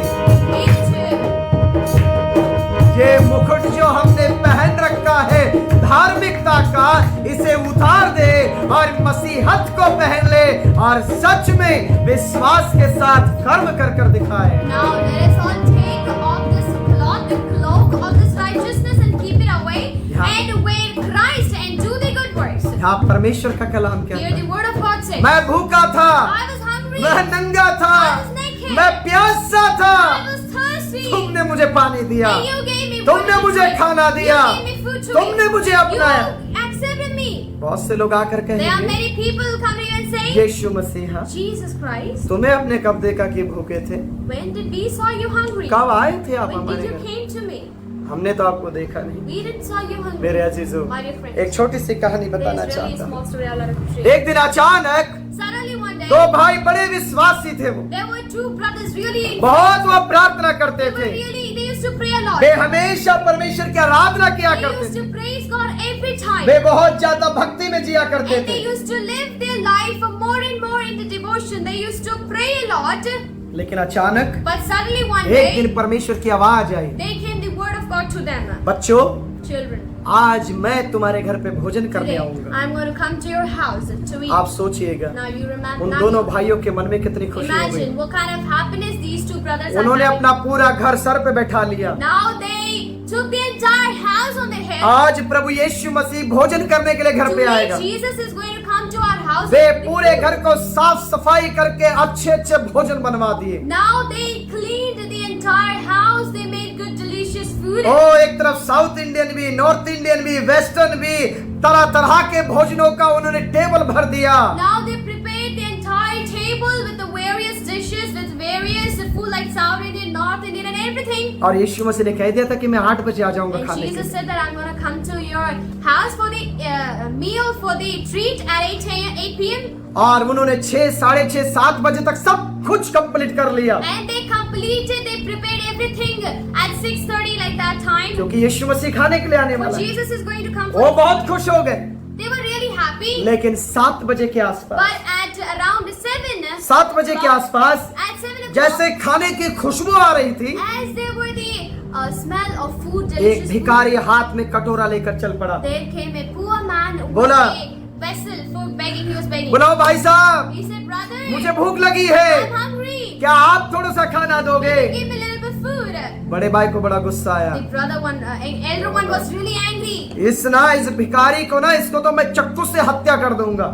ये मुकुट जो हमने पहन रखा है धार्मिकता का, इसे उतार दे और मसीहत को पहन ले और सच में विश्वास के साथ कर्म कर कर दिखाए। Now let us all take off this cloth, the cloak of this righteousness and keep it away and wear Christ and do the good works. यहाँ परमेश्वर का कलाम Hear कहता the है, word of God say, मैं भूखा था, I was hungry, मैं नंगा था, I was naked, मैं प्यासा था, I was thirsty, तुमने मुझे पानी दिया, and you gave me तुमने water to मुझे drink. खाना दिया, You gave me food to तुमने eat. मुझे You अपनाया। accepted me. बहुत से लोग आकर There are कहेंगे, many people coming and saying, यीशु मसीहा Jesus Christ, तुम्हें अपने कब देखा कि भूखे थे? when did we saw you hungry? कब आए थे आप When did हमारे you घर? came to me? हमने तो आपको देखा नहीं। We didn't saw you hungry. मेरे अजीजों, My dear friends, एक छोटी सी कहानी there बताना is really a चाहता small हूँ। story I'd like to share. एक दिन अचानक Suddenly one day, दो भाई बड़े विश्वासी थे, वो there were two brothers really, बहुत वो प्रार्थना करते they were थे, really, they used to pray a lot. वे हमेशा परमेश्वर की आराधना किया They करते used थे, to praise God every time. वे बहुत ज्यादा भक्ति में जिया करते And they थे। used to live their life more and more in the devotion. They used to pray a lot. लेकिन अचानक But suddenly one एक day, दिन परमेश्वर की आवाज आई, there came the word of God to them. बच्चों Children, आज मैं तुम्हारे घर पे भोजन करने today आऊंगा। I'm going to come to your house to eat. आप सोचिएगा Now you remember. उन Now दोनों you भाइयों के मन में कितनी खुशी हो imagine गई। what kind of happiness these two brothers are उन्होंने having. अपना पूरा घर सर पे बैठा लिया। Now they took the entire house on their head. आज प्रभु यीशु मसीह भोजन करने के लिए घर पे Today आएगा। Jesus is going to come to our house. वे पूरे घर को साफ सफाई करके अच्छे अच्छे भोजन बनवा दिए। Now they cleaned the entire house. They made good delicious food. ओ एक तरफ साउथ इंडियन भी, नॉर्थ इंडियन भी, वेस्टर्न भी, तरह तरह के भोजनों का उन्होंने टेबल भर दिया। Now they prepared the entire table with the various dishes, with various food like South Indian, North Indian and everything. और यीशु मसीह ने कह दिया था कि मैं 8 बजे आ जाऊंगा And खाने के Jesus लिए। said that I'm going to come to your house for the meal, for the treat at 8 p.m. और उन्होंने 6, 6:30, 7 बजे तक सब कुछ कंप्लीट कर लिया, And they completed, they prepared everything at 6:30 like that time. क्योंकि यीशु मसीह खाने के लिए आने For वाला है। Jesus is going to come. वो बहुत खुश हो गए। They were really happy. लेकिन 7 बजे के आसपास, But at around 7, 7 बजे के आसपास at 7 o'clock, जैसे खाने की खुशबू आ रही थी, as there were the smell of food, एक delicious food, भिखारी हाथ में कटोरा लेकर चल पड़ा। there came a poor man with बोला, a vessel for begging. He was begging. बोलो भाई साहब, He said, brother, मुझे भूख लगी है, I'm hungry. क्या आप थोड़ा सा खाना दोगे? Give me a little bit of food. बड़े भाई को बड़ा गुस्सा आया। The brother one, elder one was really angry. इस भिखारी को ना, इसको तो मैं चाकू से हत्या कर दूंगा।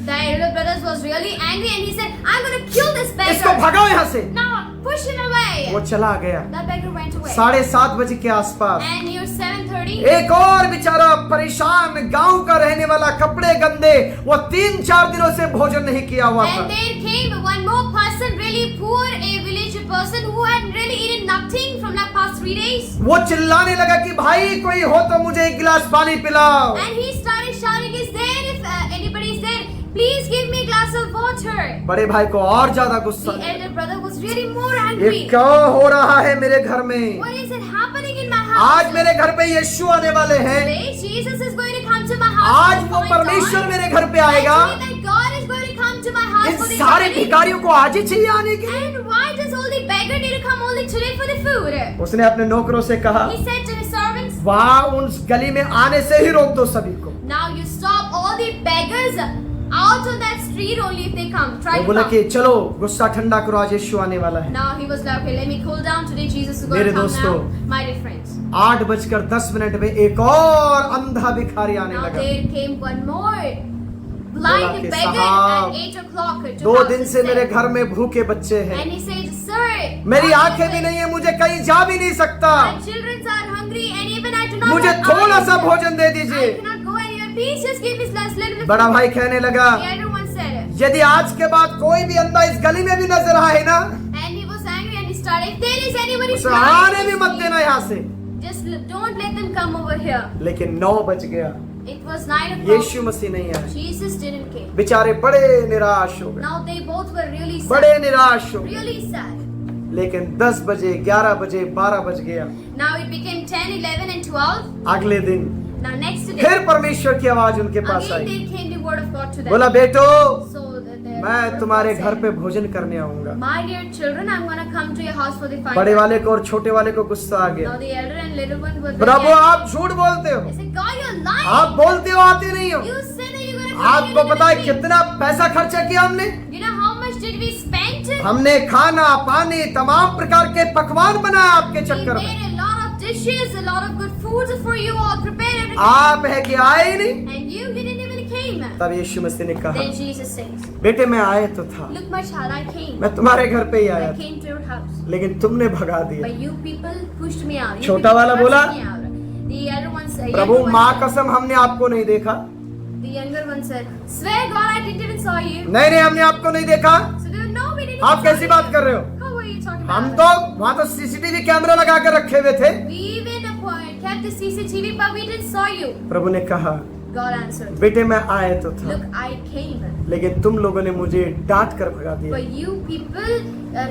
The elder brothers was really angry and he said, I'm going to kill this इसको beggar. भगाओ यहाँ से। Now push him away. वो चला गया। The beggar went away. 7:30 बजे के आसपास And near 7:30, एक और बेचारा परेशान गांव का रहने वाला, कपड़े गंदे, वो 3-4 दिनों से भोजन नहीं किया हुआ था। and there came one more person, really poor, a village person who had really eaten nothing from the past 3 days. वो चिल्लाने लगा कि भाई कोई हो तो मुझे एक गिलास पानी पिलाओ। And he started shouting, is there, if anybody is there, please give me a glass of water. बड़े भाई को और ज्यादा गुस्सा The आया। elder brother was really more ये angry. क्या हो रहा है मेरे घर में? What is it happening in my house? आज मेरे घर पे यीशु आने वाले हैं। Today Jesus is going to come to my house. आज for वो my परमेश्वर God. मेरे घर पे आएगा। Actually, that God is going to come to my house in for the सारे evening. भिखारियों को आज ही चाहिए आने के लिए। And why does all the beggar need to come only today for the food? उसने अपने नौकरों से कहा, He said to his servants, वहाँ उस गली में आने से ही रोक दो सभी को। now you stop all the beggars out on that street only if they come. Try वो to बोला कि come. चलो गुस्सा ठंडा करो, आज यीशु आने वाला है। Now he was like, okay, let me cool down. Today Jesus is going मेरे to come दोस्तों, now. My dear friends. 8:10 में एक और अंधा भिखारी आने Now लगा। there came one more बोला blind कि beggar साहब, at 8 o'clock. to 2 come दिन and से say- मेरे घर में भूखे बच्चे हैं, And he said, sir, मेरी my आंखें भी नहीं है, मुझे कहीं जा भी नहीं सकता, children are hungry and even I do not मुझे have थोड़ा eyes. सा भोजन दे I दीजिए। cannot go anywhere. Please just give me last little bit. बड़ा भाई कहने लगा, The elder one said, यदि आज के बाद कोई भी अंधा इस गली में भी नजर आए ना, and he was angry and he started, if there is anybody उसे blind आने in भी this मत street, देना यहाँ से। just don't let them come over here. लेकिन 9 बज गया, It was 9 o'clock. यीशु मसीह नहीं आए। Jesus didn't came. बेचारे बड़े निराश हो गए, Now they both were really sad. बड़े निराश हो गए। Really sad. लेकिन 10 बजे, 11 बजे, 12 बज गया। Now it became 10, 11 and 12. अगले दिन Now next day, फिर परमेश्वर की आवाज उनके पास again I. there came the word of God to them. बोला, बेटो So the मैं word of तुम्हारे God घर said, पे भोजन करने आऊंगा। my dear children, I'm going to come to your house for the final बड़े time. वाले को और छोटे वाले को गुस्सा आ गया। Now the elder and little one were Prabhu very आप झूठ बोलते हो, angry. They said, God, you're lying. आप बोलते हो आते नहीं हो। You said that you're going to come. आपको पता है कितना पैसा खर्चा किया हमने? You know how much did we spend? हमने खाना पानी तमाम प्रकार के पकवान बनाए आपके We चक्कर में। made a lot of dishes, a lot of good foods for you all, prepared everything. आप है कि आए ही नहीं। And you didn't even came. तब यीशु मसीह ने कहा, Then Jesus says, बेटे मैं आए तो था, look my child, I came. मैं तुम्हारे घर पे ही I आया था, came to your house. लेकिन तुमने भगा दिया। But you people pushed me out. You छोटा people वाला thrust बोला, me out. The elder one said, Prabhu younger one माँ said- कसम हमने आपको नहीं देखा। The younger one said, swear God, I didn't even saw you. नहीं नहीं हमने आपको नहीं देखा। So they no, we didn't. आप even कैसी saw बात you. कर रहे हो? How are you talking हम about? तो वहाँ तो सीसीटीवी कैमरा लगा कर रखे हुए थे। We even kept the CCTV, but we didn't saw you. प्रभु ने कहा, God answered, बेटे मैं आए तो था, look, I came. लेकिन तुम लोगों ने मुझे डांट कर भगा दिया। But you people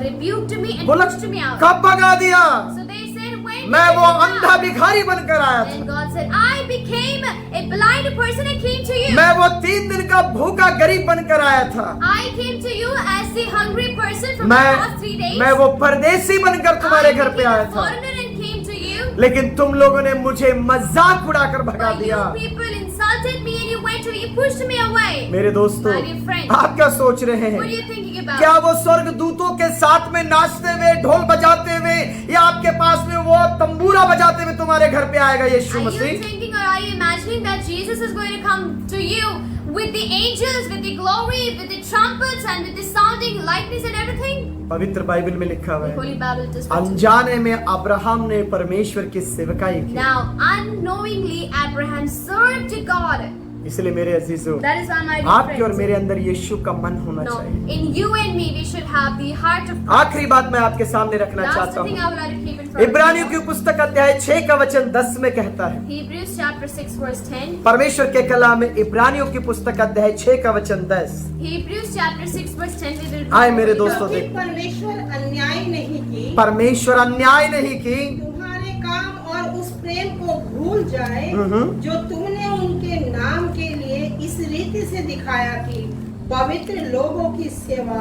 rebuked me and बोला pushed me out. कब भगा दिया? So they said, said, when मैं did वो you अंधा come? भिखारी बनकर आया था, And God said, I became a blind person and came to you. मैं वो 3 दिन का भूखा गरीब बनकर आया था, I came to you as the hungry person from the last 3 days. मैं वो परदेसी बनकर तुम्हारे घर पे आया था, foreigner and came to you. लेकिन तुम लोगों ने मुझे मजाक उड़ाकर भगा But दिया। you people insulted me and you went to, you pushed me away. मेरे दोस्तों, My dear friends, आप क्या सोच रहे what are हैं? you thinking about? क्या वो स्वर्ग दूतों के साथ में नाचते हुए, ढोल बजाते हुए, या आपके पास में वो तंबूरा बजाते हुए तुम्हारे घर पे आएगा यीशु Are you Masih? thinking or are you imagining that Jesus is going to come to you with the angels, with the glory, with the trumpets and with the sounding lightnings and everything? पवित्र Bible में लिखा हुआ The है, Holy Bible it is written. अनजाने में Abraham ने परमेश्वर की सेवकाई की। Now, unknowingly, Abraham served God. इसलिए मेरे अजीजों, That is why my dear आपके और friends, मेरे अंदर यीशु का मन होना no, चाहिए। in you and me, we should have the heart of Christ. आखिरी बात मैं आपके सामने रखना Last चाहता thing हूँ, I would like to keep in front of इब्रानियों की you. पुस्तक अध्याय 6 का वचन 10 में कहता है, Hebrews chapter 6 verse 10. परमेश्वर के कलाम में इब्रानियों की पुस्तक अध्याय 6 का वचन 10। Hebrews chapter 6 verse 10. we will आए मेरे read. दोस्तों, क्योंकि देखो, परमेश्वर अन्याय नहीं की, परमेश्वर अन्याय नहीं की, तुम्हारे काम और उस प्रेम को भूल जाए जो तुमने उनके नाम के लिए इस रीति से दिखाया कि पवित्र लोगों की सेवा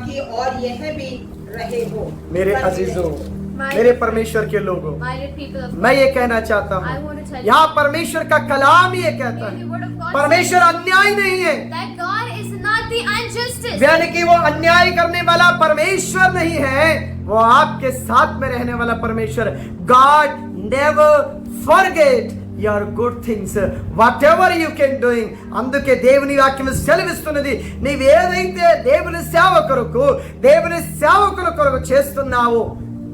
की और यह भी रहे हो। मेरे अजीजों, मेरे परमेश्वर के लोगों, My dear people of God, मैं ये कहना चाहता I हूँ, want to tell you यहाँ परमेश्वर का कलाम ये कहता the है, word of God परमेश्वर अन्याय नहीं है, says that God is not the unjustice. यानी कि वो अन्याय करने वाला परमेश्वर नहीं है, वो आपके साथ में रहने वाला परमेश्वर। God never forget your good things, whatever you can doing. అందుకే దేవుని వాక్యం సెలవిస్తున్నది, నీవేదైతే దేవుని సేవకుల కొరకు చేస్తున్నావో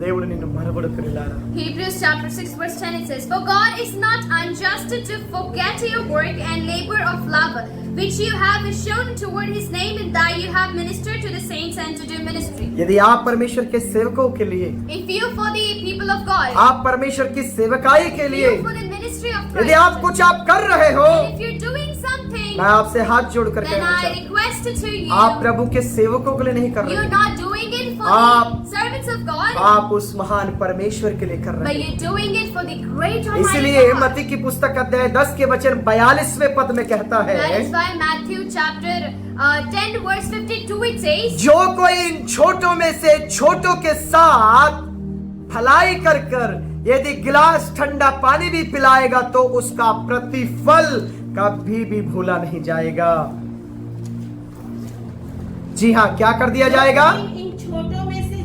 దేవుడు నిన్ను మరవడు పిల్లారా. Hebrews chapter 6 verse 10 it says, For God is not unjust to forget your work and labor of love, which you have shown toward his name, and that you have ministered to the saints and to do ministry. यदि आप परमेश्वर के सेवकों के लिए, If you for the people of God, आप परमेश्वर की सेवकाई के if लिए, you for the ministry of यदि आप Christ, कुछ आप कर रहे हो, and if you're doing something, मैं आपसे हाथ जोड़कर then कहना I चाहता हूं, request to you, आप प्रभु के सेवकों के लिए नहीं कर you're रहे, not doing it for आप- the servants of God, आप उस महान परमेश्वर के लिए कर but रहे हैं। you're doing it for the great Almighty इसलिए God. मत्ती की पुस्तक अध्याय 10 के वचन 42वें पद में कहता That है, is why Matthew chapter 10 verse 52 it says, जो कोई इन छोटों में से छोटों के साथ भलाई कर कर यदि गिलास ठंडा पानी भी पिलाएगा तो उसका प्रतिफल कभी भी भूला नहीं जाएगा। जी हाँ, क्या कर दिया जाएगा? इन छोटों में से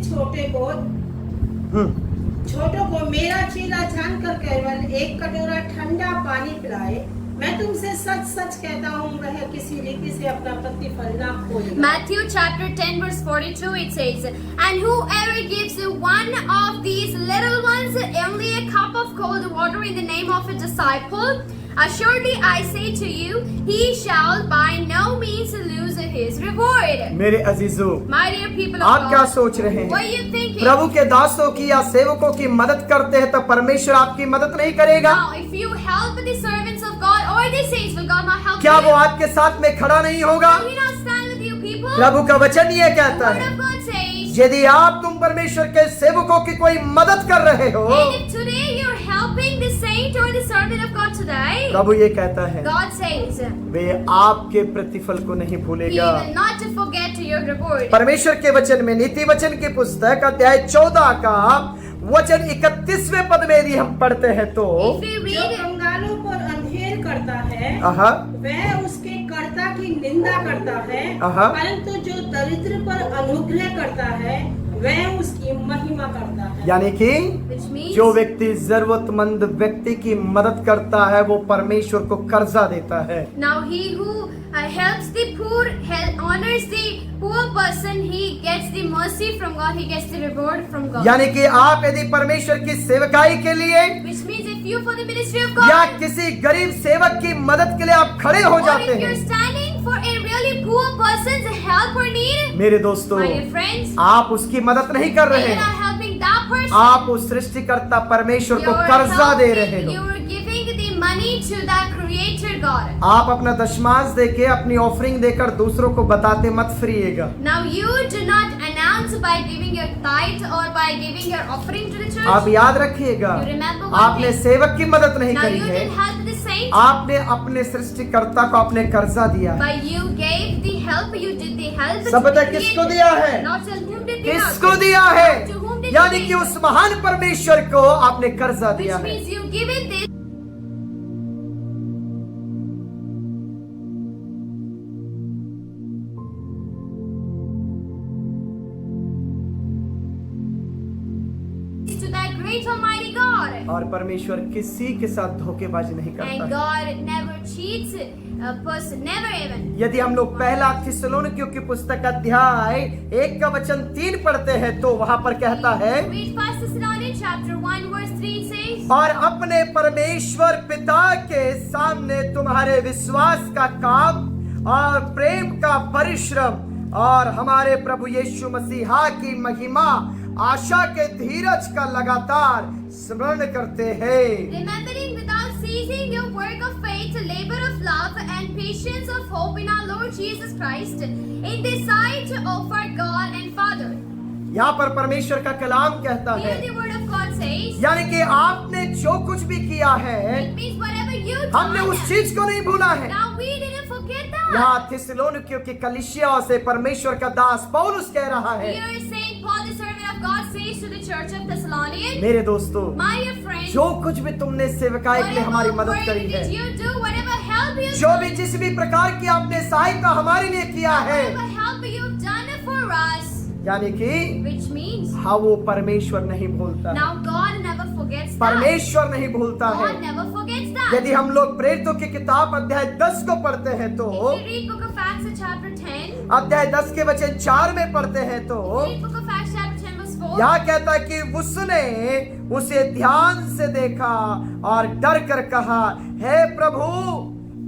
छोटों को मेरा चेला जानकर केवल एक कटोरा ठंडा पानी पिलाए, मैं तुमसे सच सच कहता हूँ वह किसी रीति से अपना प्रतिफल ना खोएगा। Matthew chapter 10 verse 42 it says, And whoever gives one of these little ones only a cup of cold water in the name of a disciple, assuredly I say to you, he shall by no means lose his reward. मेरे अजीजों, My dear people of आप क्या God, सोच रहे what are हैं? you thinking? प्रभु के दासों की या सेवकों की मदद करते हैं तो परमेश्वर आपकी मदद नहीं करेगा? Now, if you help the servants of God or the saints, will God not help क्या you? वो आपके साथ में खड़ा नहीं होगा? Will he not stand with you people? प्रभु का वचन ये The कहता word है, of God says, यदि आप तुम परमेश्वर के सेवकों की कोई मदद कर रहे हो, and if today you're helping the saint or the servant of God today, प्रभु ये कहता है, God says, वे आपके प्रतिफल को नहीं He भूलेगा। will not to forget your reward. परमेश्वर के वचन में नीति वचन की पुस्तक अध्याय 14 का वचन 31वें पद में यदि हम पढ़ते हैं तो, If we जो read it, कंगालों पर अंधेर करता है आहा, वह उसके कर्ता की निंदा करता है, आहा। परंतु जो दरिद्र पर अनुग्रह करता है वह उसकी महिमा करता है। यानी कि which means जो व्यक्ति जरूरतमंद व्यक्ति की मदद करता है वो परमेश्वर को कर्जा देता है। now he who helps the poor, honors the poor person, he gets the mercy from God, he gets the reward from God. यानी कि आप यदि परमेश्वर की सेवकाई के लिए Which means if you for the ministry of या God, किसी गरीब सेवक की मदद के लिए आप खड़े हो or जाते if you're हैं, standing for a really poor person's help or need, मेरे दोस्तों, my dear friends, आप उसकी मदद नहीं कर रहे you're हैं, not helping that person. आप उस सृष्टिकर्ता परमेश्वर को You're कर्जा दे रहे helping, हो। you're giving the money to that creator God. आप अपना दशमांश देके अपनी ऑफरिंग देकर दूसरों को बताते मत फिरिएगा। Now you do not announce counts by giving your tithe or by giving your offering to the church. आप याद रखिएगा, You remember one आपने thing. सेवक की मदद नहीं Now करी you है, didn't help the saints, आपने अपने सृष्टिकर्ता को अपने कर्जा दिया है। but you gave the help. You did the help. to सब the पता है किसको Creator. दिया है? Not tell whom did you किसको help. दिया है? To whom did यानी you कि give? उस महान परमेश्वर को आपने कर्जा Which दिया है। means you give it this. To that great Almighty God. और परमेश्वर किसी के साथ धोखेबाजी नहीं And करता। God never cheats a person, never even. यदि हम लोग पहला थिस्सलुनीकियों की पुस्तक अध्याय 1 का वचन 3 पढ़ते हैं तो वहां पर कहता है, Read 1 Thessalonians chapter 1 verse 3 says, और अपने परमेश्वर पिता के सामने तुम्हारे विश्वास का काम और प्रेम का परिश्रम और हमारे प्रभु यीशु मसीहा की महिमा आशा के धीरज का लगातार स्मरण करते हैं। remembering without ceasing your work of faith, labor of love, and patience of hope in our Lord Jesus Christ, in the sight of our God and Father. यहाँ पर परमेश्वर का कलाम कहता है, Here the word of God says, यानी कि आपने जो कुछ भी किया है, it means whatever you हमने उस done, चीज को नहीं भूला है। now we didn't forget that. यहाँ थिस्सलुनीकियों की कलीसिया से परमेश्वर का दास पौलुस कह रहा है, Here Saint Paul, the servant of God, says to the church of Thessalonians, मेरे दोस्तों, my dear friends, जो कुछ भी तुमने सेवकाई के लिए हमारी whatever मदद work करी है, did you do, whatever help you जो done, भी जिस भी प्रकार की आपने सहायता हमारे लिए किया है, whatever help you've done for us, यानी कि which means हाँ वो परमेश्वर नहीं भूलता है। now God never forgets that. परमेश्वर नहीं भूलता है। God never forgets that. यदि हम लोग प्रेरितों की किताब अध्याय 10 को पढ़ते हैं तो If you read Book of Acts chapter 10, अध्याय 10 के वचन 4 में पढ़ते हैं तो read Book of Acts chapter 10 verse 4, यहाँ कहता है कि उसने उसे ध्यान से देखा और डर कर कहा, हे प्रभु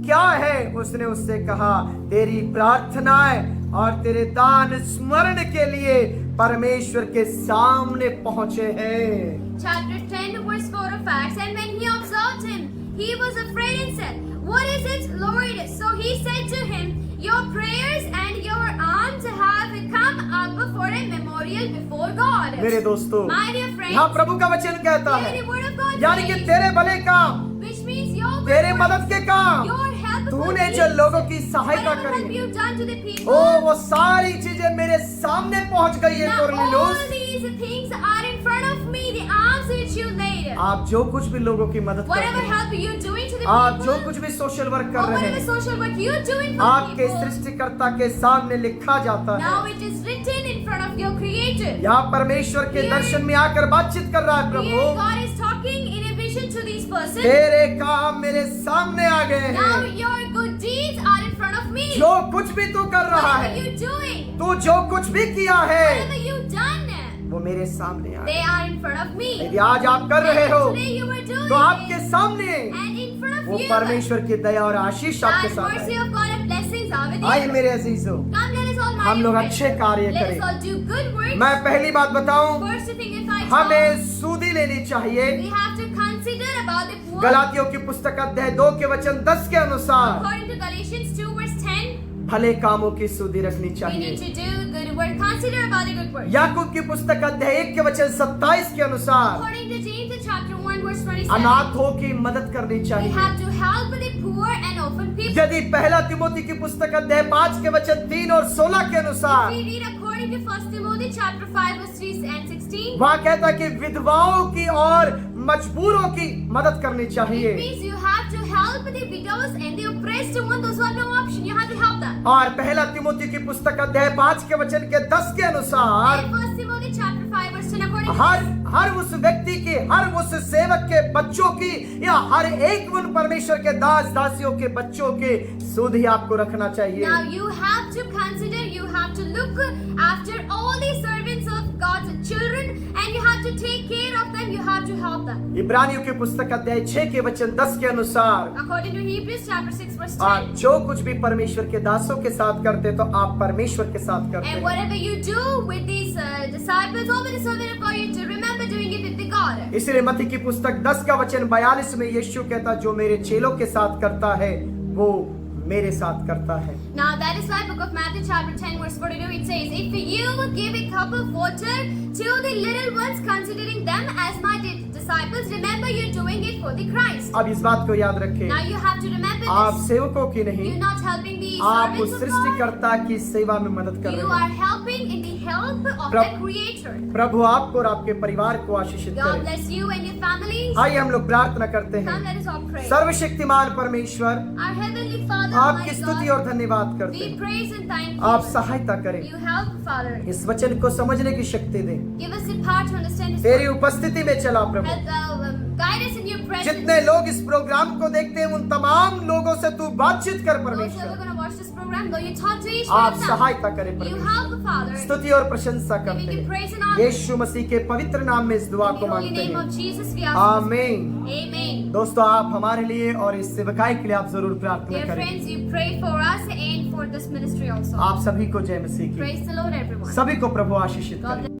क्या है? उसने उससे कहा, तेरी प्रार्थनाएं और तेरे दान स्मरण के लिए परमेश्वर के सामने पहुंचे हैं। chapter 10 verse 4 of Acts, and when he observed him, he was afraid and said, what is it, Lord? So he said to him, your prayers and your alms have come up for a memorial before God. मेरे दोस्तों, My dear friends, यहाँ प्रभु का वचन कहता hear है, the word of God यानी कि says, तेरे भले काम, which means your तेरे good मदद के काम, your help for तूने me, जो लोगों की सहायता whatever help करी, you've done to the people, ओ वो सारी चीजें मेरे सामने पहुंच गई है। now all Cornelius, these things are in front of me, the arms which you laid. आप जो कुछ भी लोगों की मदद करते Whatever हैं, help you're doing to the आप people, जो कुछ भी सोशल वर्क or कर रहे whatever हैं, social work you're doing for आपके people, सृष्टिकर्ता के सामने लिखा जाता है। now it is written in front of your Creator. यहाँ परमेश्वर के दर्शन में आकर बातचीत कर रहा है, Here Prabhu God is talking in a vision to these persons. तेरे काम मेरे सामने आ गए Now हैं। your good deeds are in front of me. जो कुछ भी तू कर रहा Whatever है, you're doing, तू जो कुछ भी किया है, whatever you've done, वो मेरे सामने आ they गए। are in front of me. यदि आज आप कर रहे हो And today you were doing तो आपके it, सामने and in front वो of you, परमेश्वर की दया और आशीष आपके that साथ mercy है। of God and blessings are with आइए you. मेरे अजीजों, Come, let us all हम mind लोग your अच्छे faith. कार्य Let us करें। all do good works. मैं पहली बात बताऊं, First thing, if I हमें talk, सूदी लेनी चाहिए। we have to consider about the poor. गलातियों की पुस्तक अध्याय 2 के वचन 10 के अनुसार According to Galatians 2 verse 10, भले कामों की सूदी रखनी we need चाहिए। to do good work. Consider about the good work. याकूब की पुस्तक अध्याय 1 के वचन 27 के अनुसार According to James the chapter 1 verse 27, अनाथों की मदद करनी we चाहिए। have to help the poor and orphan people. यदि पहला तिमोथी की पुस्तक अध्याय 5 के वचन 3 और 16 के अनुसार We read according to 1 Timothy chapter 5 verse 3 and 16. वहाँ कहता है कि विधवाओं की और मजबूरों की मदद करनी It चाहिए। means you have to help the widows and the oppressed one, those who have no option. You have to help them. और पहला तिमोथी की पुस्तक अध्याय 5 के वचन के 10 के अनुसार And 1 Timothy chapter 5 verse 10, according to हर उस व्यक्ति की, हर उस सेवक के बच्चों की या हर एक उन परमेश्वर के दास दासियों के बच्चों के सुध ही आपको रखना चाहिए। now you have to consider, you have to look after all the servants of God's children, and you have to take care of them, you have to help them. इब्रानियों की पुस्तक अध्याय 6 के वचन 10 के अनुसार According to Hebrews chapter 6 verse 10. आप जो कुछ भी परमेश्वर के दासों के साथ करते तो आप परमेश्वर के साथ करते And हैं। whatever you do with these disciples or with the servant of God, you to remember doing it with the God. इसलिए मत्ती की पुस्तक 10 का वचन 42 में यीशु कहता, जो मेरे चेलों के साथ करता है वो मेरे साथ करता है। Now that is why book of Matthew chapter 10 verse 42 it says, if you give a cup of water to the little ones, considering them as my disciples, remember you're doing it for the Christ. अब इस बात को याद रखें, Now you have to remember आप this. सेवकों की नहीं, You're not helping the आप उस servants of God. सृष्टिकर्ता की सेवा में मदद कर You रहे are हैं। helping in the help of Prab- the Creator. प्रभु आपको और आपके परिवार को आशीषित God करे। bless you and your families. आइए हम लोग प्रार्थना करते Come, हैं। let us all pray. सर्वशक्तिमान परमेश्वर, Our heavenly Father, आपकी Almighty स्तुति God, और धन्यवाद करते we हैं। praise and thank आप you. सहायता करें, You help, Father. इस वचन को समझने की शक्ति दें। Give us the power to understand this तेरी word. उपस्थिति में चला प्रभु। Guide us in your presence. जितने लोग इस प्रोग्राम को देखते हैं उन तमाम लोगों से तू बातचीत कर Those who are परमेश्वर। going to watch this program, though you talk to each आप one of them. सहायता करें You परमेश्वर। help, Father. स्तुति और प्रशंसा करते Giving you praise and हैं honor. यीशु मसीह के पवित्र नाम में इस दुआ In को the holy मांगते name of हैं। Jesus, we ask. आमीन। Amen. दोस्तों, आप हमारे लिए और इस सेवकाई के लिए आप जरूर प्रार्थना Dear करें। friends, you pray for us and for this ministry also. आप सभी को जय मसीह की। Praise the Lord, everyone. सभी को प्रभु आशीषित God करे।